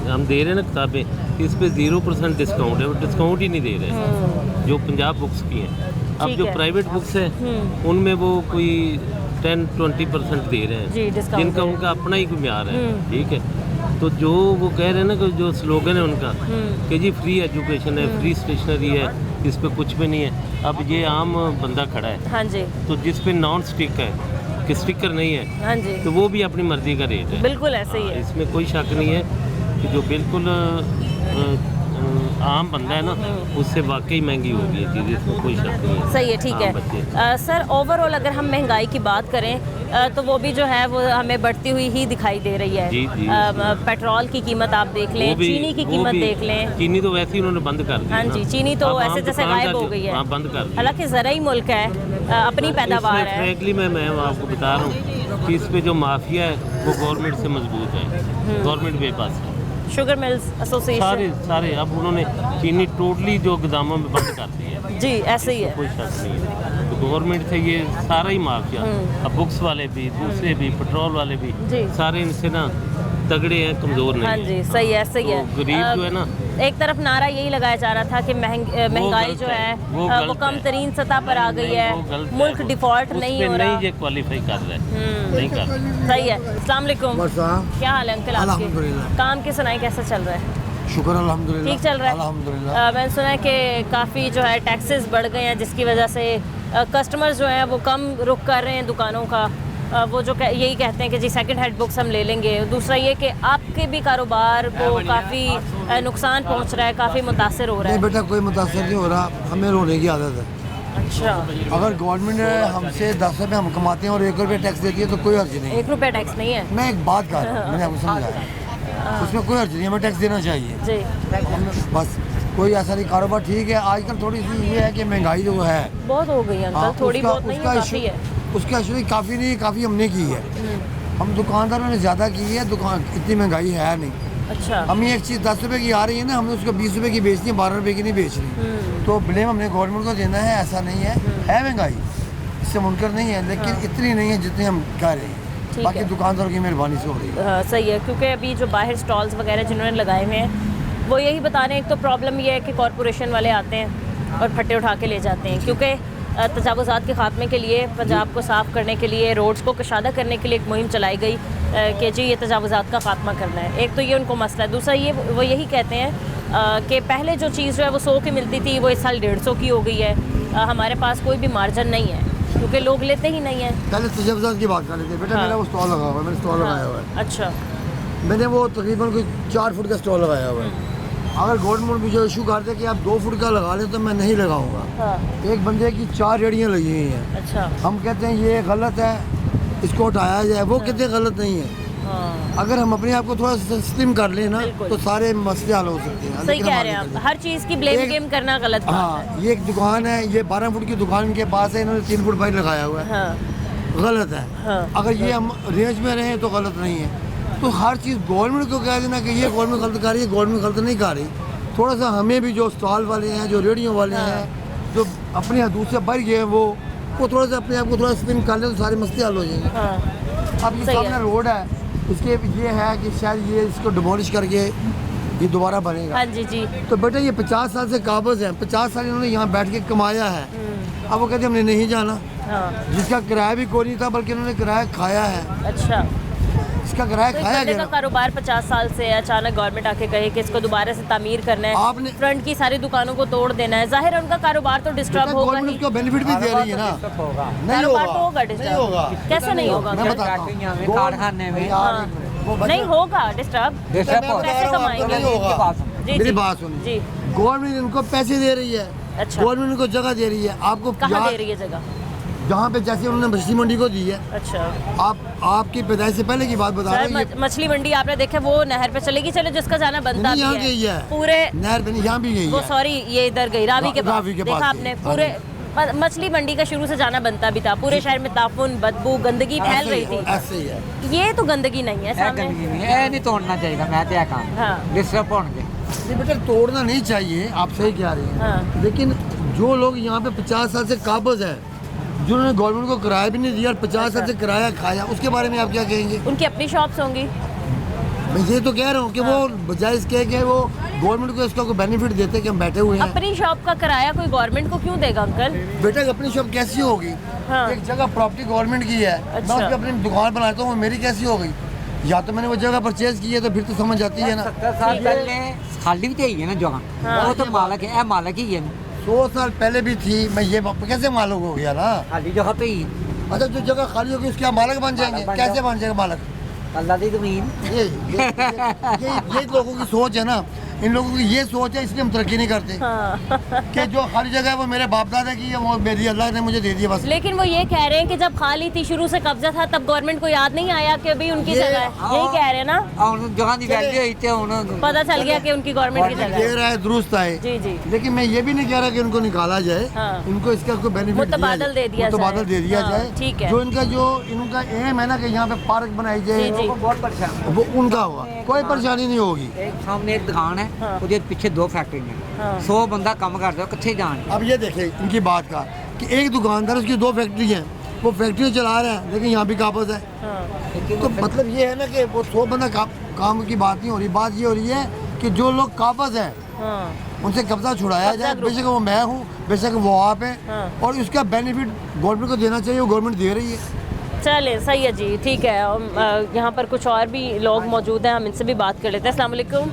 हम दे रहे हैं ना किताबें, इस पे 0% डिस्काउंट है, वो डिस्काउंट ही नहीं दे रहे हैं जो पंजाब बुक्स की हैं। अब जो प्राइवेट बुक्स हैं उनमें वो कोई 10-20% दे रहे हैं, जिनका उनका अपना ही कोई म्यार है, ठीक है। तो जो वो कह रहे हैं ना कि जो स्लोगन है उनका कि जी फ्री एजुकेशन है, फ्री स्टेशनरी है, इस पे कुछ भी नहीं है। अब ये आम बंदा खड़ा है, हाँ जी, तो जिस पे नॉन स्टिक है कि स्टिकर नहीं है, हाँ जी, तो वो भी अपनी मर्जी का रेट है, बिल्कुल ऐसे ही है, इसमें कोई शक नहीं है कि जो बिल्कुल आम बंदा है ना उससे वाकई महंगी होगी ये चीज़, इसमें कोई शक नहीं है। सही है, ठीक है। सर ओवरऑल अगर हम महंगाई की बात करें तो वो भी जो है वो हमें बढ़ती हुई ही दिखाई दे रही है। जी, जी, पेट्रोल की कीमत आप देख लें, चीनी की कीमत देख लें, चीनी तो वैसे ही उन्होंने बंद कर दी। हाँ जी, चीनी तो ऐसे जैसे गायब हो गई है, बंद कर दी। हालांकि ज़राई मुल्क है, अपनी पैदावार है। फ्रैंकली मैं आपको बता रहा हूँ कि इस पे जो माफिया है वो गवर्नमेंट से मजबूत है, गवर्नमेंट बेबस है। शुगर मिल्स एसोसिएशन सारे अब उन्होंने चीनी टोटली जो गोदामों में बंद कर दी है जी, ऐसे ही है, कोई शक नहीं है। तो गवर्नमेंट से ये सारा ही माफिया, अब बुक्स वाले भी, दूसरे भी, पेट्रोल वाले भी, सारे इनसे ना तगड़े हैं, कमजोर नहीं। हाँ जी, सही है, सही है। गरीब जो है ना, एक तरफ नारा यही लगाया जा रहा था कि महंगाई जो है वो कम तरीन सतह पर आ गई है, मुल्क डिफॉल्ट नहीं हो रहा, नहीं ये क्वालिफाई कर रहा है, नहीं कर रहा। सही है। अस्सलाम वालेकुम, क्या हाल है अंकल आपके? काम की सुनाई कैसा चल रहा है? शुक्र अल्हम्दुलिल्लाह, ठीक चल रहा है अल्हम्दुलिल्लाह। मैंने सुना है कि काफ़ी जो है टैक्सेस बढ़ गए हैं, जिसकी वजह से कस्टमर्स जो हैं वो कम रुख कर रहे हैं दुकानों का। वो जो यही कहते हैं कि जी सेकंड हैंड बुक्स हम ले लेंगे। दूसरा ये कि आपके भी कारोबार को काफ़ी नुकसान पहुंच रहा है, काफ़ी मुतासर हो रहा है। नहीं बेटा, कोई मुतासर नहीं हो रहा, हमें रोने की आदत है। अच्छा, अगर गवर्नमेंट हमसे 10 रुपये हम कमाते हैं और 1 रुपये टैक्स देती है तो कोई अर्ज नहीं। 1 रुपया टैक्स नहीं है? मैं एक बात कर रहा हूँ, मैंने आपको समझाया, उसमें कोई अर्ज नहीं, हमें टैक्स देना चाहिए जी, बस। कोई ऐसा नहीं, कारोबार ठीक है। आजकल थोड़ी सी ये है कि महंगाई जो है बहुत हो गई है अंकल, थोड़ी बहुत नहीं, काफ़ी है। उसका इशू काफ़ी नहीं, काफ़ी हमने की है, हम दुकानदारों ने ज़्यादा की है, दुकान इतनी महंगाई है नहीं। अच्छा, हमें एक चीज़ 10 रुपये की आ रही है ना, हमने उसको 20 रुपये की बेचनी है, 12 रुपये की नहीं बेच रही, तो ब्लेम हमने गवर्नमेंट को देना है, ऐसा नहीं है, महंगाई, इससे मुनकर नहीं है, लेकिन इतनी नहीं है जितनी हम कह रहे हैं, बाकी दुकानदारों की मेहरबानी से हो रही है। सही है, क्योंकि अभी जो बाहर स्टॉल्स वगैरह जिन्होंने लगाए हुए हैं वो यही बता रहे हैं, एक तो प्रॉब्लम ये है कि कॉरपोरेशन वाले आते हैं और फट्टे उठा के ले जाते हैं, क्योंकि तजावुज़ात के ख़ात्मे के लिए, पंजाब को साफ़ करने के लिए, रोड्स को कशादा करने के लिए एक मुहिम चलाई गई कि जी ये तजावुज़ात का ख़ात्मा करना है। एक तो ये उनको मसला है, दूसरा ये वो यही कहते हैं कि पहले जो चीज़ जो है वो 100 की मिलती थी वो इस साल 150 की हो गई है, हमारे पास कोई भी मार्जिन नहीं है क्योंकि लोग लेते ही नहीं है। पहले तजावुज़ात की बात कर लेते हैं बेटा, मेरा वो स्टॉल लगा हुआ है, मैंने स्टॉल लगाया हुआ है। अच्छा, मैंने वो तकरीबन कोई 4 फुट का स्टॉल लगाया हुआ है। अगर गवर्नमेंट मुझे इशू करते कि आप 2 फुट का लगा लें तो मैं नहीं लगाऊंगा। हाँ। एक बंदे की 4 रेडियाँ लगी हुई हैं। अच्छा, हम कहते हैं ये गलत है, इसको हटाया जाए, वो कहते हैं गलत नहीं है। हाँ। अगर हम अपने आप को थोड़ा सा स्लिम कर लें ना तो सारे मसले हल हो सकते हैं। सही कह रहे हैं आप, हर चीज़ की ब्लेम गेम करना गलत बात है। हाँ, ये एक दुकान है, ये 12 फुट की दुकान के पास है, इन्होंने 3 फुट पाइप लगाया हुआ है। हाँ। गलत है। हाँ। अगर ये हम रेंज में रहें तो गलत नहीं है। तो हर चीज़ गवर्नमेंट को कह देना कि ये गवर्नमेंट गलत कर रही है, गवर्नमेंट गलत नहीं कर रही। थोड़ा सा हमें भी जो स्टॉल वाले हैं, जो रेडियो वाले हैं, जो अपने हदूद से बढ़ गए हैं, वो थोड़ा सा अपने आप को थोड़ा स्पिन कर ले तो सारे मसले हल हो जाएंगे। हाँ। अब ये सामने रोड है, इसके ये है कि शायद ये इसको डिमोलिश करके ये दोबारा बनेगा। हाँ जी जी। तो बेटा ये 50 साल से काबज़ है, 50 साल इन्होंने यहाँ बैठ के कमाया है। अब वो कहते हमने नहीं जाना। हाँ। जिसका किराया भी कोई नहीं था, बल्कि इन्होंने किराया खाया है। अच्छा, इसका किराया खाया गया। का कारोबार 50 साल से है, अचानक गवर्नमेंट आके कहे कि इसको दोबारा से तामीर करना है, आपने फ्रंट की सारी दुकानों को तोड़ देना है, जाहिर है उनका कारोबार तो डिस्टर्ब होगा ही। उसको बेनिफिट भी दे रही है ना, कारोबार तो होगा डिस्टर्ब, कैसे नहीं होगा? कारखाने में नहीं होगा डिस्टर्ब, कैसे कमाएंगे? मेरी बात सुनिए, गवर्नमेंट इनको पैसे दे रही है, अच्छा। गवर्नमेंट उनको जगह दे रही है। आपको कहाँ दे रही है जगह? जहाँ पे जैसे उन्होंने मछली मंडी को दी है। अच्छा। आपकी पैदाइश से पहले की बात बता रहे हैं। मछली मंडी आपने देखा वो नहर पे चलेगी, चलो जिसका जाना बनता यहाँ गई है पूरे नहर पे, यहाँ भी गई है। सॉरी ये इधर गई रावी के पास, देखा आपने पूरे मछली मंडी का शुरू से जाना बनता भी था। पूरे शहर में ताफुन, बदबू, गंदगी फैल रही थी। ऐसे ही है। ये तो गंदगी नहीं है सामने। नहीं तोड़ना चाहिए, मैं तो काम हाँ। डिस्टर्ब होंगे बेटा तोड़ना नहीं चाहिए, आप सही कह रही हैं। हाँ। लेकिन जो लोग यहाँ पे 50 साल से काबिज है, जिन्होंने गवर्नमेंट को किराया भी नहीं दिया और 50 साल से किराया खाया, उसके बारे में आप क्या कहेंगे? उनकी अपनी शॉप्स होंगी। मैं ये तो कह रहा हूँ कि वो बजाय इसके कि वो गवर्नमेंट को इसका कोई बेनिफिट देते कि हम बैठे हुए हैं। अपनी शॉप का किराया कोई गवर्नमेंट को क्यों देगा अंकल? बेटा अपनी शॉप कैसी होगी? हाँ। एक जगह प्रॉपर्टी गवर्नमेंट की है, अच्छा। मैं उसकी अपनी दुकान बनाता हूँ, वो मेरी कैसी हो गई? या तो मैंने वो जगह परचेज की है तो फिर तो समझ आती है ना। 70 साल पहले खाली भी चाहिए ना जगह, वो तो मालक है, मालक ही है। 100 साल पहले भी थी, मैं ये कैसे मालूम हो गया ना? खाली जगह पे ही। अच्छा जो जगह खाली होगी उसके मालक बन जाएंगे? कैसे बन जाएगा मालक? अल्लाह दी ज़मीन। ये लोगों की सोच है ना, इन लोगों की ये सोच है, इसलिए हम तरक्की नहीं करते। कि जो खाली जगह है वो मेरे बाप दादा की है, वो मेरी अल्लाह ने मुझे दे दी बस। लेकिन वो ये कह रहे हैं कि जब खाली थी, शुरू से कब्जा था, तब गवर्नमेंट को याद नहीं आया कि भाई उनकी जगह है। यही कह रहे हैं ना? जगह की वैल्यू होती है, पता चल गया कि उनकी गवर्नमेंट की जगह दे रहा है, दुरुस्त है। जी जी। लेकिन मैं ये भी नहीं कह रहा कि उनको निकाला जाए। हाँ। इनको इसका कोई बेनिफिट मुतबादल दे दिया जाए। ठीक है। जो इनका एम है ना कि यहाँ पे पार्क बनाई जाए, बहुत परेशान, वो उनका होगा, कोई परेशानी नहीं होगी। एक सामने एक दुकान है, उसके पीछे 2 फैक्ट्री है, 100 बंदा काम करता है, कितने जान। अब ये देखे इनकी बात का कि एक दुकानदार उसकी 2 फैक्ट्री हैं, वो फैक्ट्री चला रहा है लेकिन यहाँ भी काबज है। तो मतलब ये है ना कि वो 100 बंदा काम की बात नहीं हो रही, बात ये हो रही है कि जो लोग काबज है उनसे कब्जा छुड़ाया जाए। बेशक वो मैं हूँ, बेशक वो आप है, और उसका बेनिफिट गवर्नमेंट को देना चाहिए, वो गवर्नमेंट दे रही है। चले सही है जी, ठीक है। यहाँ पर कुछ और भी लोग मौजूद हैं, हम इनसे भी बात कर लेते हैं। अस्सलाम वालेकुम,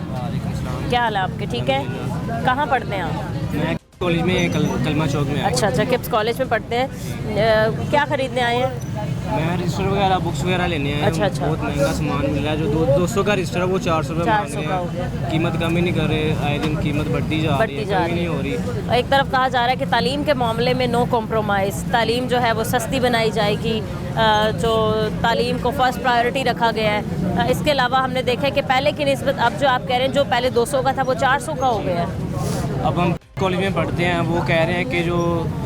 क्या हाल है आपके? ठीक है। कहाँ पढ़ते हैं आप? मैं कॉलेज में कलमा चौक में। अच्छा, किप्स कॉलेज में पढ़ते हैं। क्या खरीदने आए हैं? मैं रजिस्टर वगैरह, बुक्स वगैरह लेने हैं। अच्छा। बहुत महंगा सामान मिल रहा है। जो 200 का रजिस्टर है वो 400 रुपये मांग रहे हैं। कीमत कम ही नहीं कर रहे, आए दिन कीमत बढ़ती जा रही है, कमी नहीं हो रही। एक तरफ कहा जा रहा है कि तालीम के मामले में नो कॉम्प्रोमाइज़, तालीम जो है वो सस्ती बनाई जाएगी, जो तालीम को फर्स्ट प्रायोरिटी रखा गया है। इसके अलावा हमने देखा है कि पहले की निस्बत अब जो आप कह रहे हैं, जो पहले 200 का था वो 400 का हो गया है। अब हम कॉलेज में पढ़ते हैं, वो कह रहे हैं कि जो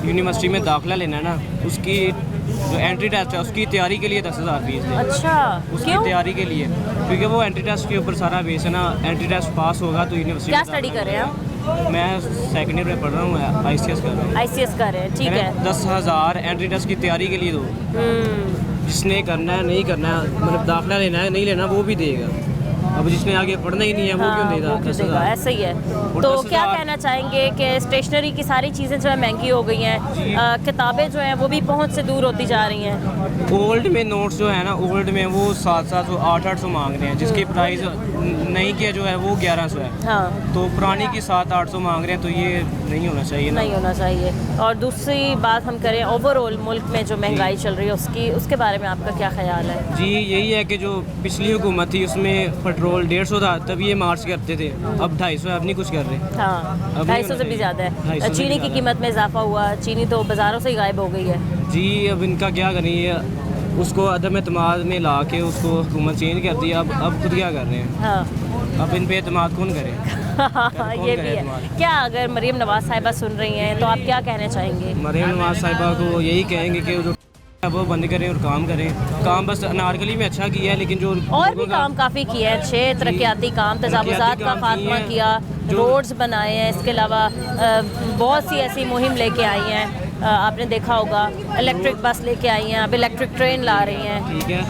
यूनिवर्सिटी में दाखिला लेना है ना, उसकी जो एंट्री टेस्ट है उसकी तैयारी के लिए 10,000 फीस है। अच्छा, उसकी क्यों? तैयारी के लिए, क्योंकि वो एंट्री टेस्ट के ऊपर सारा बेस है ना। एंट्री टेस्ट पास होगा तो यूनिवर्सिटी। क्या स्टडी कर रहे हैं आप? मैं सेकेंड ईयर में पढ़ रहा हूँ, ICS कर रहा हूँ। ICS कर रहे हैं, ठीक है। 10,000 एंट्री टेस्ट की तैयारी के लिए दो। जिसने करना है, नहीं करना है, मतलब दाखिला लेना है, नहीं लेना, वो भी देगा। अब जिसने आगे पढ़ना ही नहीं है वो क्यों देगा? 10,000 ऐसा ही है। तो क्या कहना चाहेंगे कि स्टेशनरी की सारी चीज़ें जो है महंगी हो गई हैं, किताबें जो हैं वो भी पहुंच से दूर होती जा रही हैं। ओल्ड में नोट्स जो है ना, ओल्ड में वो 700, 800 मांग रहे हैं, जिसकी प्राइस नई की जो है वो 1100 है। हाँ। तो पुरानी की 700-800 मांग रहे हैं, तो ये नहीं होना चाहिए ना। नहीं होना चाहिए। और दूसरी बात हम करें ओवरऑल मुल्क में जो महंगाई चल रही है उसके बारे में आपका क्या ख्याल है? जी यही है कि जो पिछली हुकूमत थी उसमें पेट्रोल 150 था, तब ये मार्च करते थे। अब 250 है, अब नहीं कुछ कर रहे। हाँ, 250 से भी ज़्यादा है। चीनी की कीमत में इजाफा हुआ, चीनी तो बाज़ारों से ही गायब हो गई है। जी अब इनका क्या करें, उसको अदम एतमाद में ला के उसको हुकूमत चेंज कर दिया। अब खुद क्या कर रहे हैं? हाँ। अब इन पे एतमाद कौन करे? ये भी है। क्या अगर मरीम नवाज साहिबा सुन रही हैं तो आप क्या कहना चाहेंगे? मरीम नवाज साहिबा को यही कहेंगे कि जो वो बंद करें और काम करें। काम बस अनारकली में अच्छा किया है, लेकिन जो और भी काम काफ़ी किया है, 6 तरक्याती काम, तजावुज़ात का खात्मा किया, रोड्स बनाए हैं। इसके अलावा बहुत सी ऐसी मुहिम लेके आई हैं, आपने देखा होगा। इलेक्ट्रिक बस लेके आई हैं, अब इलेक्ट्रिक ट्रेन ला रही हैं। ठीक है,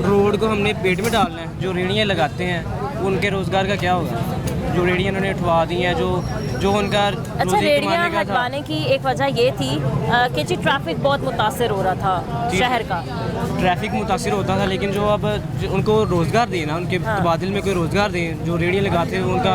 रोड को हमने पेट में डालना है। जो रेहड़ियाँ लगाते हैं उनके रोज़गार का क्या होगा? जो रेहड़ियाँ उन्होंने उठवा दी हैं, जो उनका अच्छा, रेहड़ियाँ हटवाने की एक वजह ये थी कि जी ट्रैफिक बहुत मुतासिर हो रहा था शहर का। ट्रैफिक मुतासिर होता था, लेकिन जो अब उनको रोज़गार देना, उनके तबादल में कोई रोज़गार दें। जो रेहड़ियाँ लगाते हैं उनका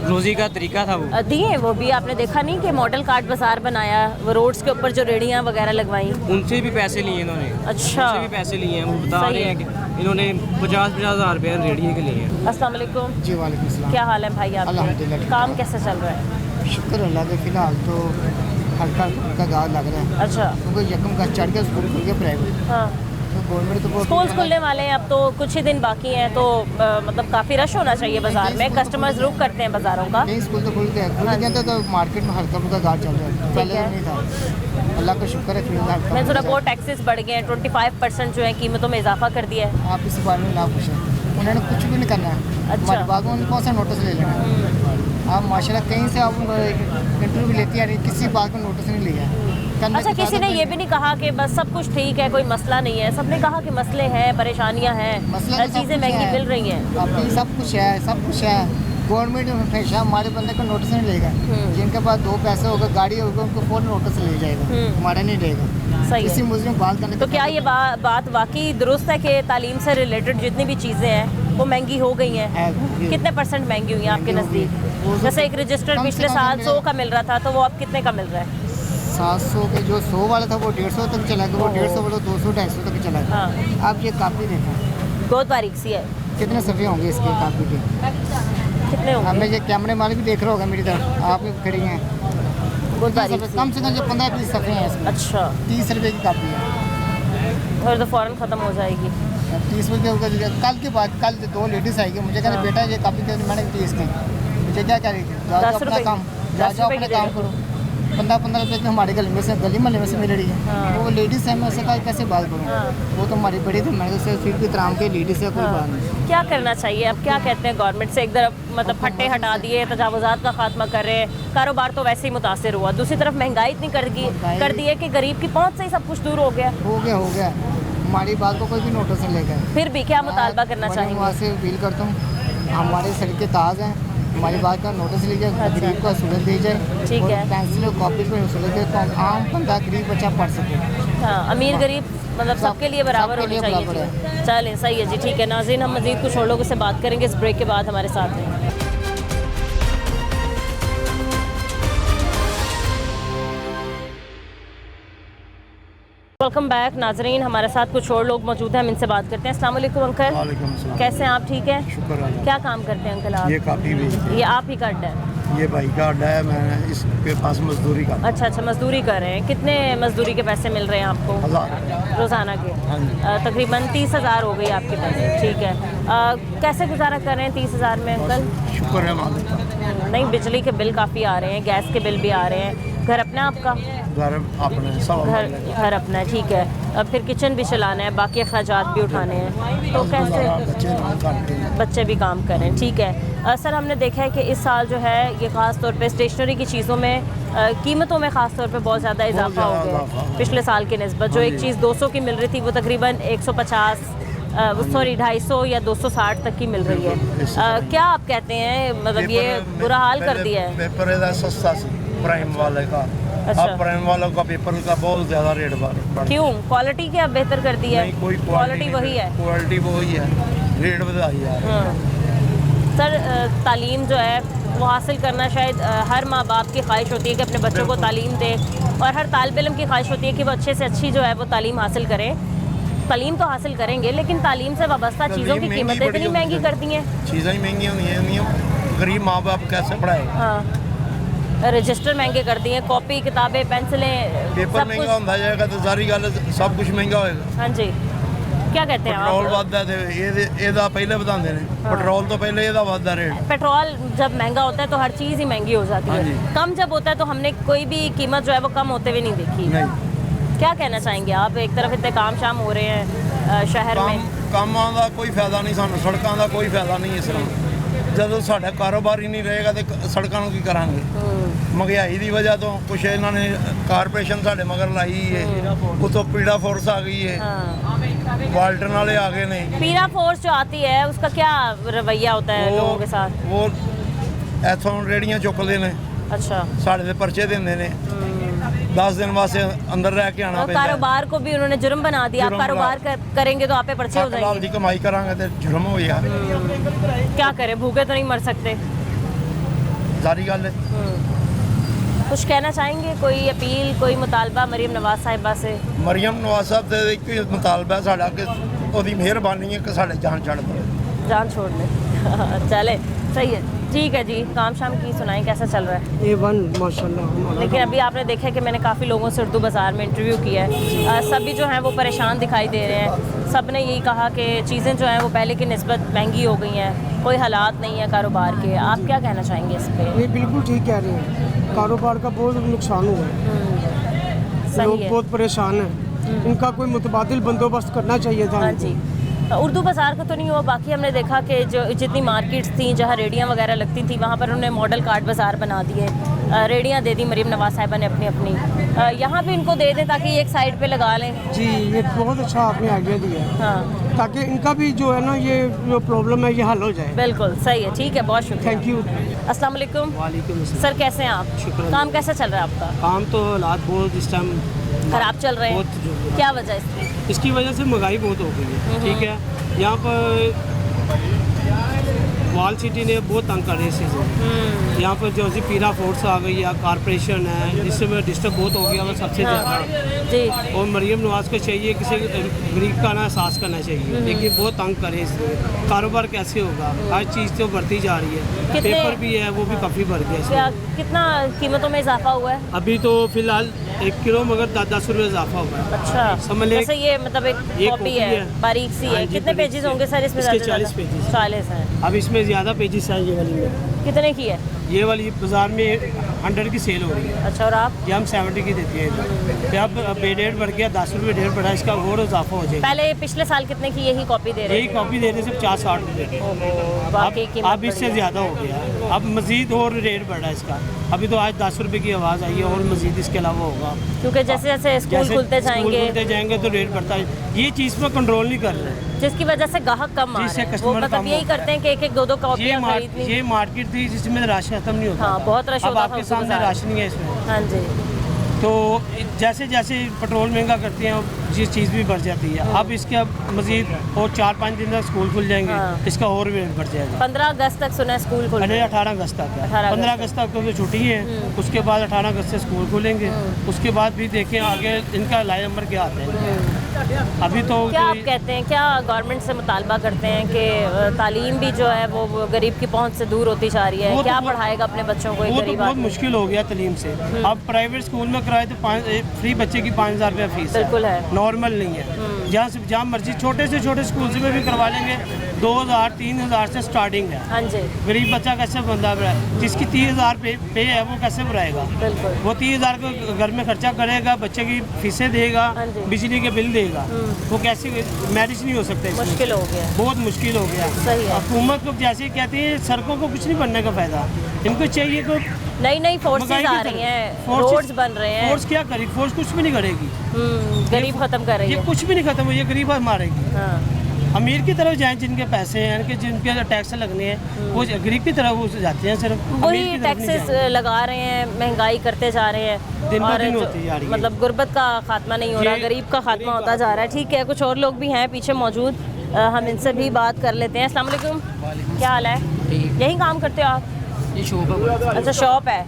रोज़ी का तरीका था वो दिए। वो भी आपने देखा नहीं कि मॉडल कार्ड बाजार बनाया, वो रोड्स के ऊपर जो रेहड़ियाँ वगैरह लगवाई, उनसे भी पैसे लिए इन्होंने। अच्छा, उनसे भी पैसे लिए हैं। वो बता रहे हैं कि इन्होंने 50-50 हज़ार रुपये रेहड़िए के लिए हैं। अस्सलाम वालेकुम। जी वालेकुम सलाम। क्या हाल है भाई आपके? काम कैसा चल रहा है? शुक्र अल्लाह के फिलहाल तो हल्का हल्का गाँव लग रहा है। अच्छा, क्योंकि यकम का चढ़ के स्कूल खुल गए प्राइवेट, हाँ तो गवर्नमेंट तो बहुत स्कूल खुलने वाले हैं, अब तो कुछ ही दिन बाकी हैं, तो मतलब काफ़ी रश होना चाहिए बाज़ार में, कस्टमर्स रुक करते हैं बाज़ारों का। नहीं स्कूल तो खुल गए, खुल गए तो मार्केट में हल्का फुल्का गाँव चल रहा है, पहले तो नहीं था। अल्लाह का शुक्र है फिलहाल। मैं थोड़ा बहुत टैक्सेस बढ़ गए हैं, 25% जो है कीमतों में इजाफा कर दिया है। आप इस बारे में ना पूछें, उन्होंने कुछ भी नहीं करना है। हमारे बाग में उनको सा नोटिस ले लेना है। आप माशाल्लाह कहीं से आप इंटरव्यू लेती है, किसी बात में नोटिस नहीं लिया। अच्छा, किसी ने ये भी नहीं कहा कि बस सब कुछ ठीक है, कोई मसला नहीं है, सबने कहा कि मसले हैं, परेशानियां हैं, चीज़ें महंगी मिल रही हैं। अभी सब कुछ है, सब कुछ है। गवर्नमेंट हमेशा हमारे बंदे को नोटिस नहीं लेगा। जिनके पास 2 पैसे होगा, गाड़ी होगा, उनको फ़ौरन नोटिस ले जाएगा, हमारा नहीं लेगा। सही किसी है। मुस्लिम बात करने तो क्या ये बात वाकई दुरुस्त है कि तालीम से रिलेटेड जितनी भी चीज़ें हैं वो महंगी हो गई हैं? कितने % महंगी हुई हैं आपके नज़दीक? जैसे एक रजिस्टर पिछले साल 100 का मिल रहा था, तो वो अब कितने का मिल रहा है? 700 के जो 100 वाला था वो 150 तक चला गया, वो 150 वाला 200-250 तक चला गया। हाँ। आप ये कापी देखें, बहुत बारीक सी है। कितने सफ़े होंगे इसके कापी के? कितने होंगे? हमें ये कैमरे वाले भी देख रहे होगा मेरी तरफ, आप भी खड़ी हैं। बहुत बारीक सी। कम से कम जो 15-20 सफ़े हैं इसमें। अच्छा, 30 रुपये की कापी है। और तो फ़ौरन ख़त्म हो जाएगी। 30 रुपये होगा। कल के बाद कल 2 लेडीज़ आएगी, मुझे कह रहे बेटा ये कापी दे, मैंने 30 की। मुझे क्या कह रही थी, जाओ 10 अपना रुपये काम, की। जाओ 10 रुपये अपना की काम दे करो। 15-15 रुपये की हमारे गली में से, गली महल्ले में से मिल रही है। वो लेडीज़ है, मैं उससे कहा कैसे बात करूँ, वो तो हमारी बड़ी थी, मैंने उससे फिर भी तराम के लेडीज़ है, कोई बात नहीं। क्या करना चाहिए अब? क्या कहते हैं गवर्नमेंट से? एक तरफ मतलब फट्टे हटा दिए, तजावुज़ात का खात्मा कर रहे हैं, कारोबार तो वैसे ही मुतासर हुआ, दूसरी तरफ महंगाई इतनी कर दी है कि गरीब की पहुँच से ही सब कुछ दूर हो गया। हो गया। हमारी बात को कोई भी नोटिस नहीं लेगा। फिर भी क्या मुतालबा करना चाहेंगे? वहाँ से अपील करता हूँ, हमारे सड़कें ताज़ हैं, हमारी बात का नोटिस लीजिए, गरीब को सहूलत दी जाए। ठीक है। पेंसिल और कॉपी पर सहूलत तो आम बंदा गरीब बच्चा पढ़ सके। हाँ, अमीर गरीब मतलब सबके लिए बराबर होनी चाहिए। चलें, सही है जी, ठीक है नाज़रीन, हम मज़ीद कुछ और लोगों से बात करेंगे इस ब्रेक के बाद। हमारे साथ हैं। वेलकम बैक नाजरीन, हमारे साथ कुछ और लोग मौजूद हैं, हम इनसे बात करते हैं। अस्सलाम वालेकुम अंकल। वालेकुम अस्सलाम। कैसे हैं आप? ठीक है, शुक्र है। क्या काम करते हैं अंकल आप? ये काफ़ी भी ये आप ही का अड्डा है? ये भाई का अड्डा है, मैं इसके पास मजदूरी का। अच्छा, मजदूरी कर रहे हैं। कितने मजदूरी के पैसे मिल रहे हैं आपको? 1000 रोज़ाना के? हाँ जी। तकरीबन 30,000 हो गई आपके पैसे। ठीक है, कैसे गुजारा कर रहे हैं 30,000 में अंकल? शुक्र है मालिक का। नहीं, बिजली के बिल काफ़ी आ रहे हैं, गैस के बिल भी आ रहे हैं। घर अपना आपका? घर अपना है, सब घर अपना है, ठीक है। अब फिर किचन भी चलाना है, बाकी अखराजात भी उठाने हैं, तो कैसे? बच्चे भी काम करें, ठीक है। सर, हमने देखा है कि इस साल जो है ये ख़ास तौर पे स्टेशनरी की चीज़ों में कीमतों में ख़ास तौर पे बहुत ज़्यादा इजाफा हो गया है पिछले साल की निस्बत। जो एक चीज़ 200 की मिल रही थी वो तकरीबन 150 250 या 260 तक की मिल रही है। क्या आप कहते हैं, मतलब ये बुरा हाल कर दिया है? पेपर सस्ता प्राइम वाले का। अच्छा। अब प्राइम वालों का पेपर का बहुत ज़्यादा रेट बढ़। क्यों? क्वालिटी क्या बेहतर कर दी है? कोई क्वालिटी वही है, क्वालिटी वही है, रेट बढ़ाई है। सर, तालीम जो है वो हासिल करना शायद हर माँ बाप की ख्वाहिश होती है कि अपने बच्चों को तालीम दे, और हर तालिब इल्म की ख्वाहिश होती है कि वो अच्छे से अच्छी जो है वो तालीम हासिल करें। तालीम तो हासिल करेंगे, लेकिन तालीम से वाबस्ता चीज़ों की कीमतें इतनी महंगी कर दी हैं। चीज़ें ही महंगी होनी है, गरीब माँ बाप कैसे पढ़ाए? हाँ, रजिस्टर महंगे कर दिए, कॉपी किताबें पेंसिलें पेपर महंगा होता जाएगा तो सारी गल सब कुछ महंगा होएगा। हाँ जी, क्या कहते हैं पेट्रोल आप? ਵੱਧਦਾ ਤੇ ਇਹਦਾ ਪਹਿਲੇ ਵਧਾਉਂਦੇ ਨੇ, पेट्रोल तो पहले ਇਹਦਾ ਵੱਧਦਾ रेट। पेट्रोल जब महंगा होता है तो हर चीज़ ही महंगी हो जाती है। कम जब होता है तो हमने कोई भी कीमत जो है वो कम होते हुए नहीं देखी। क्या कहना चाहेंगे आप? एक तरफ इतने काम शाम हो रहे हैं शहर में, कामां ਦਾ ਕੋਈ ਫਾਇਦਾ ਨਹੀਂ ਸਾਨੂੰ, ਸੜਕਾਂ ਦਾ ਕੋਈ ਫਾਇਦਾ ਨਹੀਂ ਇਸ ਤਰ੍ਹਾਂ। ਜਦੋਂ ਸਾਡਾ ਕਾਰੋਬਾਰ ਹੀ ਨਹੀਂ ਰਹੇਗਾ ਤੇ ਸੜਕਾਂ ਨੂੰ ਕੀ ਕਰਾਂਗੇ? ਮਹਿੰਗਾਈ ਦੀ ਵਜ੍ਹਾ ਤੋਂ ਕੁਛ ਇਹਨਾਂ ਨੇ ਕਾਰਪੋਰੇਸ਼ਨ ਸਾਡੇ ਮਗਰ ਲਾਈ ਹੈ, ਉਤੋਂ ਪੀੜਾ ਫੋਰਸ ਆ ਗਈ ਹੈ, वाल्टन वाले आ गए नहीं। पीड़ा फोर्स जो आती है उसका क्या रवैया होता है लोगों के साथ? वो इथों रेड़ियां चुकते हैं। अच्छा। साढ़े दे पर्चे देंगे ने, 10 दिन वास्ते अंदर रह के आना पैंदा। कारोबार को भी उन्होंने जुर्म बना दिया। आप कारोबार करेंगे तो आप पे पर्चे हो जाएंगे। की कमाई करांगे तो जुर्म हो गया। क्या करें, भूखे तो नहीं मर सकते, सारी गल है। कुछ कहना चाहेंगे? कोई अपील, कोई मुतालबा मरीम नवाज साहिबा से? मरीम नवाज साहब से एक ही मुतालबा है साडा कि ओदी मेहरबानी है कि साडे जान छड़ दे, जान छोड़ दे। चले, सही है, ठीक है जी। काम शाम की सुनाएं, कैसा चल रहा है? A1 माशाल्लाह। लेकिन अभी आपने देखा कि मैंने काफ़ी लोगों से उर्दू बाज़ार में इंटरव्यू किया है, सभी जो हैं वो परेशान दिखाई दे रहे हैं। सब ने यही कहा कि चीज़ें जो हैं वो पहले की निस्बत महंगी हो गई हैं, कोई हालात नहीं है कारोबार के। आप क्या कहना चाहेंगे इस पर? ये बिल्कुल ठीक कह रहे हैं, कारोबार का बहुत नुकसान हुआ है, लोग बहुत परेशान हैं, इनका कोई मुतबादिल बंदोबस्त करना चाहिए था। हाँ जी, उर्दू बाज़ार का तो नहीं हुआ, बाकी हमने देखा कि जो जितनी मार्केट्स थी जहाँ रेडियाँ वगैरह लगती थी वहाँ पर उन्होंने मॉडल कार्ड बाज़ार बना दिए, रेडियाँ दे दी मरीम नवाज साहिबा ने अपनी अपनी। यहाँ पे इनको दे दें ताकि एक साइड पे लगा लें। जी, ये बहुत अच्छा आपने आइडिया दिया है। हाँ, ताकि इनका भी जो है ना ये जो प्रॉब्लम है ये हल हो जाए। बिल्कुल सही है, ठीक है, बहुत शुक्रिया। Thank you. अस्सलाम वालेकुम। वालेकुम अस्सलाम। सर कैसे हैं आप? शुक्रिया। काम कैसा चल रहा है आपका? काम तो हालात बहुत इस टाइम खराब चल रहे हैं, क्या वजह इसकी? इसकी वजह से महंगाई बहुत हो गई है। ठीक है, यहाँ पर वॉल सिटी ने बहुत तंग कर रही है इस चीज़ में। यहाँ पर जो पीरा फोर्स आ गई है, कारपोरेशन है, इससे में डिस्टर्ब बहुत हो गया है सबसे ज़्यादा जी। और मरीम नवाज को चाहिए किसी गरीब का ना एहसास करना चाहिए, लेकिन बहुत तंग करे इसलिए। कारोबार कैसे होगा? हर चीज़ तो बढ़ती जा रही है, पेपर भी है वो भी काफ़ी बढ़ गया क्या है। कितना कीमतों में इजाफा हुआ है? अभी तो फिलहाल 1 किलो मगर 10 रुपये इजाफा हुआ है। अच्छा, समझ ले, जैसे ये मतलब एक कॉपी है, बारीक सी है। कितने पेजेस होंगे सर इसमें? इसके 40 पेजेस। 40 हैं। अब इसमें ज़्यादा पेजेस हैं ये वाली में। कितने की है ये वाली? बाज़ार में 100 की सेल हो रही है। अच्छा, और आप? ये हम 70 की देते हैं। फिर अब रेट बढ़ गया, 10 रुपये रेट बढ़ा, इसका और इजाफा हो जाएगा। पहले पिछले साल कितने की यही कॉपी दे रहे यही कॉपी दे रहे सिर्फ 50-60 रुपये। अब इससे ज़्यादा हो गया, अब मज़ीद और रेट बढ़ा इसका। अभी तो आज 10 रुपये की आवाज़ आई है और मज़ीद इसके अलावा होगा, क्योंकि जैसे जैसे स्कूल खुलते जाएंगे तो रेट बढ़ता है। ये चीज़ पर कंट्रोल नहीं कर रहे, जिसकी वजह से ग्राहक कम आ रहे हैं। वो मतलब यही करते हैं कि एक एक दो दो कॉपियाँ खरीदनी। ये मार्केट थी जिसमें राशन खत्म नहीं होता। हाँ, बहुत रश होता था। आपके सामने राशन नहीं है इसमें। हाँ जी। तो जैसे जैसे पेट्रोल महंगा करती हैं ये चीज़ भी बढ़ जाती है। अब इसके मज़ीद और 4-5 दिन तक स्कूल खुल जाएंगे। हाँ। इसका और रेट बढ़ जाएगा। 15 अगस्त तक सुना है स्कूल खुल। 18 अगस्त तक है। 15 अगस्त तक तो छुट्टी है, उसके बाद 18 अगस्त से स्कूल खुलेंगे। उसके बाद भी देखें आगे इनका लाइन नंबर क्या आता है। अभी तो क्या आप कहते हैं, क्या गवर्नमेंट से मुतालबा करते हैं कि तालीम भी जो है वो गरीब की पहुंच से दूर होती जा रही है? क्या पढ़ाएगा अपने बच्चों को? वो तो बहुत मुश्किल हो गया तालीम से। अब प्राइवेट स्कूल में कराए तो फ्री बच्चे की 5,000 रुपये फीस बिल्कुल है, नॉर्मल नहीं है। जहाँ मर्जी छोटे से छोटे स्कूल से भी करवा लेंगे 2,000-3,000 से स्टार्टिंग है। हाँ जी। गरीब बच्चा कैसे बंदा भराए? जिसकी 30,000 पे है वो कैसे भराएगा? बिल्कुल। वो 30,000 को घर में खर्चा करेगा, बच्चे की फीसें देगा, बिजली के बिल देगा, वो कैसे मैनेज नहीं हो सकता? मुश्किल हो गया, बहुत मुश्किल हो गया। सही है। हुकूमत को जैसे कहती है सड़कों को कुछ नहीं बनने का फायदा, इनको चाहिए तो नई नई फोर्सेस आ रही हैं, रोड्स बन रहे हैं। फोर्स क्या करेगी? फोर्स कुछ भी नहीं करेगी, गरीब खत्म कर रही है। ये कुछ भी नहीं खत्म हुई, ये गरीब मारेगी। हाँ। अमीर की तरफ जाएं जिनके पैसे हैं, इनके जिनके टैक्स लगने हैं, वो गरीब की तरफ वो जाते हैं। सिर्फ वही टैक्सेस लगा रहे हैं, महंगाई करते जा रहे हैं, दिन ब और दिन होती जा रही है। मतलब गुर्बत का खात्मा नहीं हो रहा, गरीब का खात्मा होता जा रहा है। ठीक है, कुछ और लोग भी हैं पीछे मौजूद, हम इनसे भी बात कर लेते हैं। अस्सलाम वालेकुम, क्या हाल है? यही काम करते हो आप? ये शॉप है। अच्छा, शॉप है।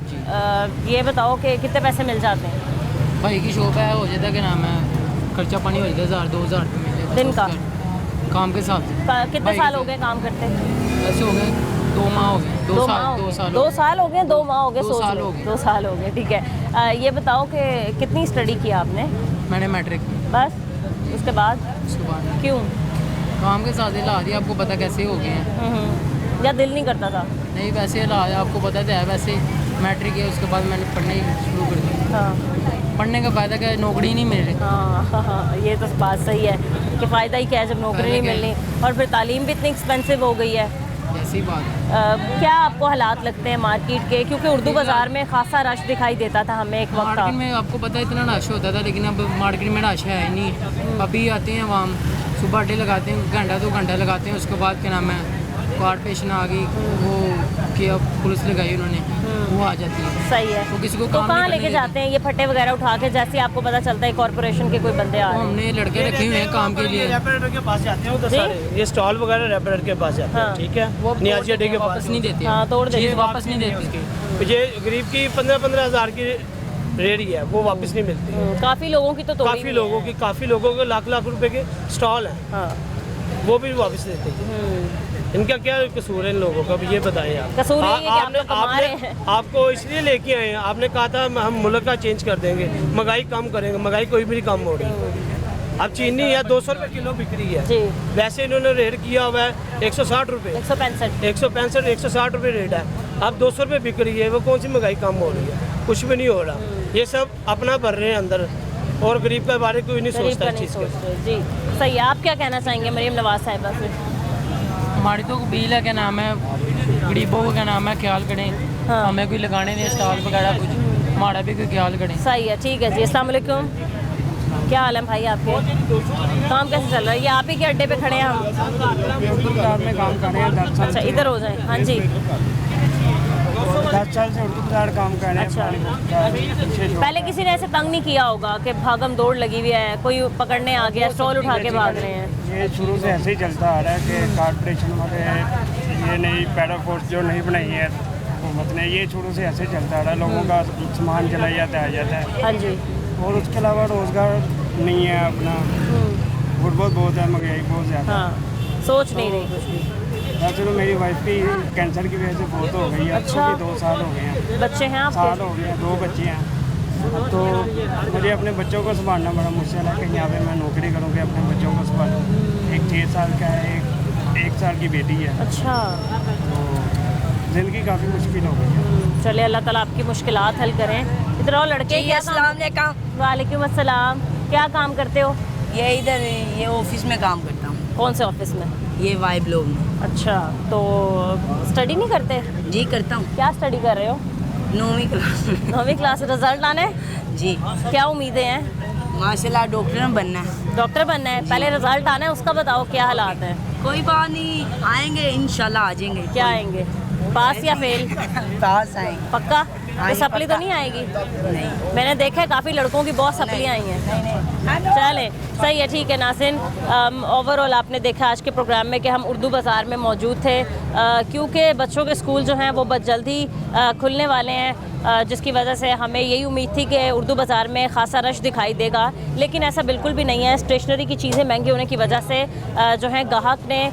ये बताओ कि कितने पैसे मिल जाते हैं? भाई की शॉप है, हो जाता है कि नाम है, खर्चा पानी हो जाता है 1,000-2,000 रुपये दिन का काम के साथ। कितने साल हो गए काम करते? ऐसे हो गए 2 माह हो गए, 2 साल 2 साल 2 साल हो गए, 2 माह हो गए, 2 साल हो गए, 2 साल हो गए। ठीक है, ये बताओ कि कितनी स्टडी की आपने? मैंने मैट्रिक। बस उसके बाद? क्यों? काम के साथ हिला दिया, आपको पता कैसे हो गए हैं। या दिल नहीं करता था? नहीं, वैसे हिला दिया, आपको पता तो है। वैसे मैट्रिक है, उसके बाद मैंने पढ़ना ही शुरू कर दिया। हाँ। पढ़ने का फ़ायदा क्या है, नौकरी नहीं मिल रही। हाँ, ये तो बात सही है कि फ़ायदा ही क्या है जब नौकरी नहीं मिलनी, और फिर तालीम भी इतनी एक्सपेंसिव हो गई है। ऐसी बात है। क्या आपको हालात लगते हैं मार्केट के? क्योंकि उर्दू बाज़ार में खासा रश दिखाई देता था हमें एक वक्त। मार्केट में आपको पता है इतना रश होता था, लेकिन अब मार्केट में रश है नहीं। अभी आते हैं आवाम, सुबह अड्डे लगाते हैं, घंटा 2 घंटा लगाते हैं, उसके बाद क्या नाम है, कारपोरेशन आ गई, वो कि अब पुलिस लगाई उन्होंने, वो आ जाती है। सही है। वो किसी को तो कहाँ लेके जाते हैं ये फट्टे वगैरह उठा के? जैसे आपको पता चलता है कॉर्पोरेशन के कोई बंदे आ रहे हैं? हमने लड़के रखे हुए हैं काम के लिए। रैपिड के पास जाते हैं, तो सारे ये स्टॉल वगैरह रैपिड के पास जाते हैं। ठीक है, वो नियाजी अड्डे के वापस पास नहीं देते। हाँ, तोड़ देते, वापस नहीं देते। ये गरीब की 15-15 हज़ार की रेडी है, वो वापस नहीं मिलती। काफ़ी लोगों की तो काफ़ी लोगों के लाख-लाख रुपए के स्टॉल हैं। हाँ, वो भी वापस देते हैं। इनका क्या कसूर है इन लोगों का, ये बताएं आप। कसूर ये है कि आप लोग कमा रहे हैं। आपको इसलिए लेके आए हैं, आपने कहा था हम मुल्क का चेंज कर देंगे, महंगाई कम करेंगे, महंगाई कोई भी नहीं कम हो रही। अब चीनी है 200 रुपये किलो बिक रही है जी। वैसे इन्होंने रेट किया हुआ है 160 रुपये, 165 160 रुपये रेट है। अब 200 रुपये बिक रही है, वो कौन सी महंगाई कम हो रही है? कुछ भी नहीं हो रहा। ये सब अपना भर रहे हैं अंदर, और गरीब के बारे में कोई नहीं सोचता इस चीज़ का। जी सही है। आप क्या कहना चाहेंगे मरीम नवाज साहिबा से? हमारी तो कबील है, क्या नाम है, गरीबों को क्या नाम है ख्याल करें। हाँ। हमें कोई लगाने दें स्टॉल वगैरह कुछ, हमारा भी कोई ख्याल करें। सही है, ठीक है जी। अस्सलाम वालेकुम, क्या हाल है भाई आपके? काम कैसे चल रहा है? ये आप ही के अड्डे पे खड़े हैं हम? में काम कर रहे हैं। अच्छा इधर हो जाए। हाँ जी, 10 साल से उर्दू बाज़ार काम कर रहे हैं। अच्छा, पहले किसी ने ऐसे तंग नहीं किया होगा कि भागम दौड़ लगी हुई है, कोई पकड़ने आ गया, स्टॉल उठा के भाग रहे हैं? ये शुरू से ऐसे ही चलता आ रहा है कि कॉर्पोरेशन वाले ये नई पैराफोर्स जो नहीं बनाई है हुकूमत ने, ये शुरू से ऐसे चलता आ रहा है। लोगों का सामान चला जाता आ जाता है। हाँ जी। और उसके अलावा रोज़गार नहीं है अपना, गुर्बत बहुत है, महंगाई बहुत ज़्यादा। हाँ, सोच नहीं रही कुछ भी। वैसे तो मेरी वाइफ की कैंसर की वजह से बहुत हो गई है। अच्छा। 2 साल हो गए हैं। बच्चे हैं आपके? साल हो गए हैं, 2 बच्चे हैं। तो मुझे अपने बच्चों को संभालना बड़ा मुश्किल है कि यहाँ पे मैं नौकरी करूँगी, अपने बच्चों को संभालूँ। एक 6 साल का है, एक साल की बेटी है। अच्छा। तो ज़िंदगी काफ़ी मुश्किल हो गई है। चलिए अल्लाह ताला आपकी मुश्किलात हल करें। इधर आओ लड़के। क्या काम? वालेकुम अस्सलाम। क्या काम करते हो? ये इधर ये ऑफिस में काम करता हूँ। कौन से ऑफिस में? ये वाई ब्लॉक में। अच्छा, तो स्टडी नहीं करते? जी करता हूँ। क्या स्टडी कर रहे हो? 9वीं क्लास। 9वीं क्लास। रिजल्ट आने? जी। क्या उम्मीदें हैं? माशाल्लाह डॉक्टर बनना है। डॉक्टर बनना है? पहले रिजल्ट आना है, उसका बताओ क्या हालात हैं। कोई बात नहीं, आएंगे इंशाल्लाह, आ जाएंगे। क्या आएंगे? पास या फेल? पास आएंगे। पक्का? तो सप्ली तो नहीं आएगी? नहीं। मैंने देखा है काफ़ी लड़कों की बहुत सप्ली आई हैं। चले सही है, ठीक है नाज़रीन। ओवरऑल आपने देखा आज के प्रोग्राम में कि हम उर्दू बाज़ार में मौजूद थे, क्योंकि बच्चों के स्कूल जो हैं वो बहुत जल्दी खुलने वाले हैं, जिसकी वजह से हमें यही उम्मीद थी कि उर्दू बाज़ार में ख़ासा रश दिखाई देगा, लेकिन ऐसा बिल्कुल भी नहीं है। स्टेशनरी की चीज़ें महंगी होने की वजह से जो है गाहक ने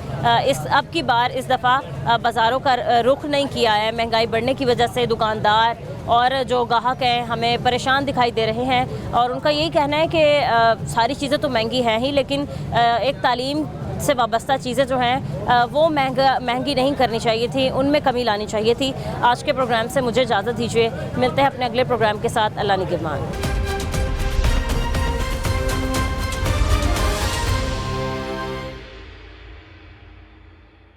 अब की बार इस दफ़ा बाज़ारों का रुख नहीं किया है। महंगाई बढ़ने की वजह से दुकानदार और जो गाहक हैं हमें परेशान दिखाई दे रहे हैं, और उनका यही कहना है कि सारी चीज़ें तो महंगी हैं ही, लेकिन एक तालीम से वाबस्ता चीज़ें जो हैं वो महंगी नहीं करनी चाहिए थी, उनमें कमी लानी चाहिए थी। आज के प्रोग्राम से मुझे इजाज़त दीजिए, मिलते हैं अपने अगले प्रोग्राम के साथ। अल्लाह निगहबान।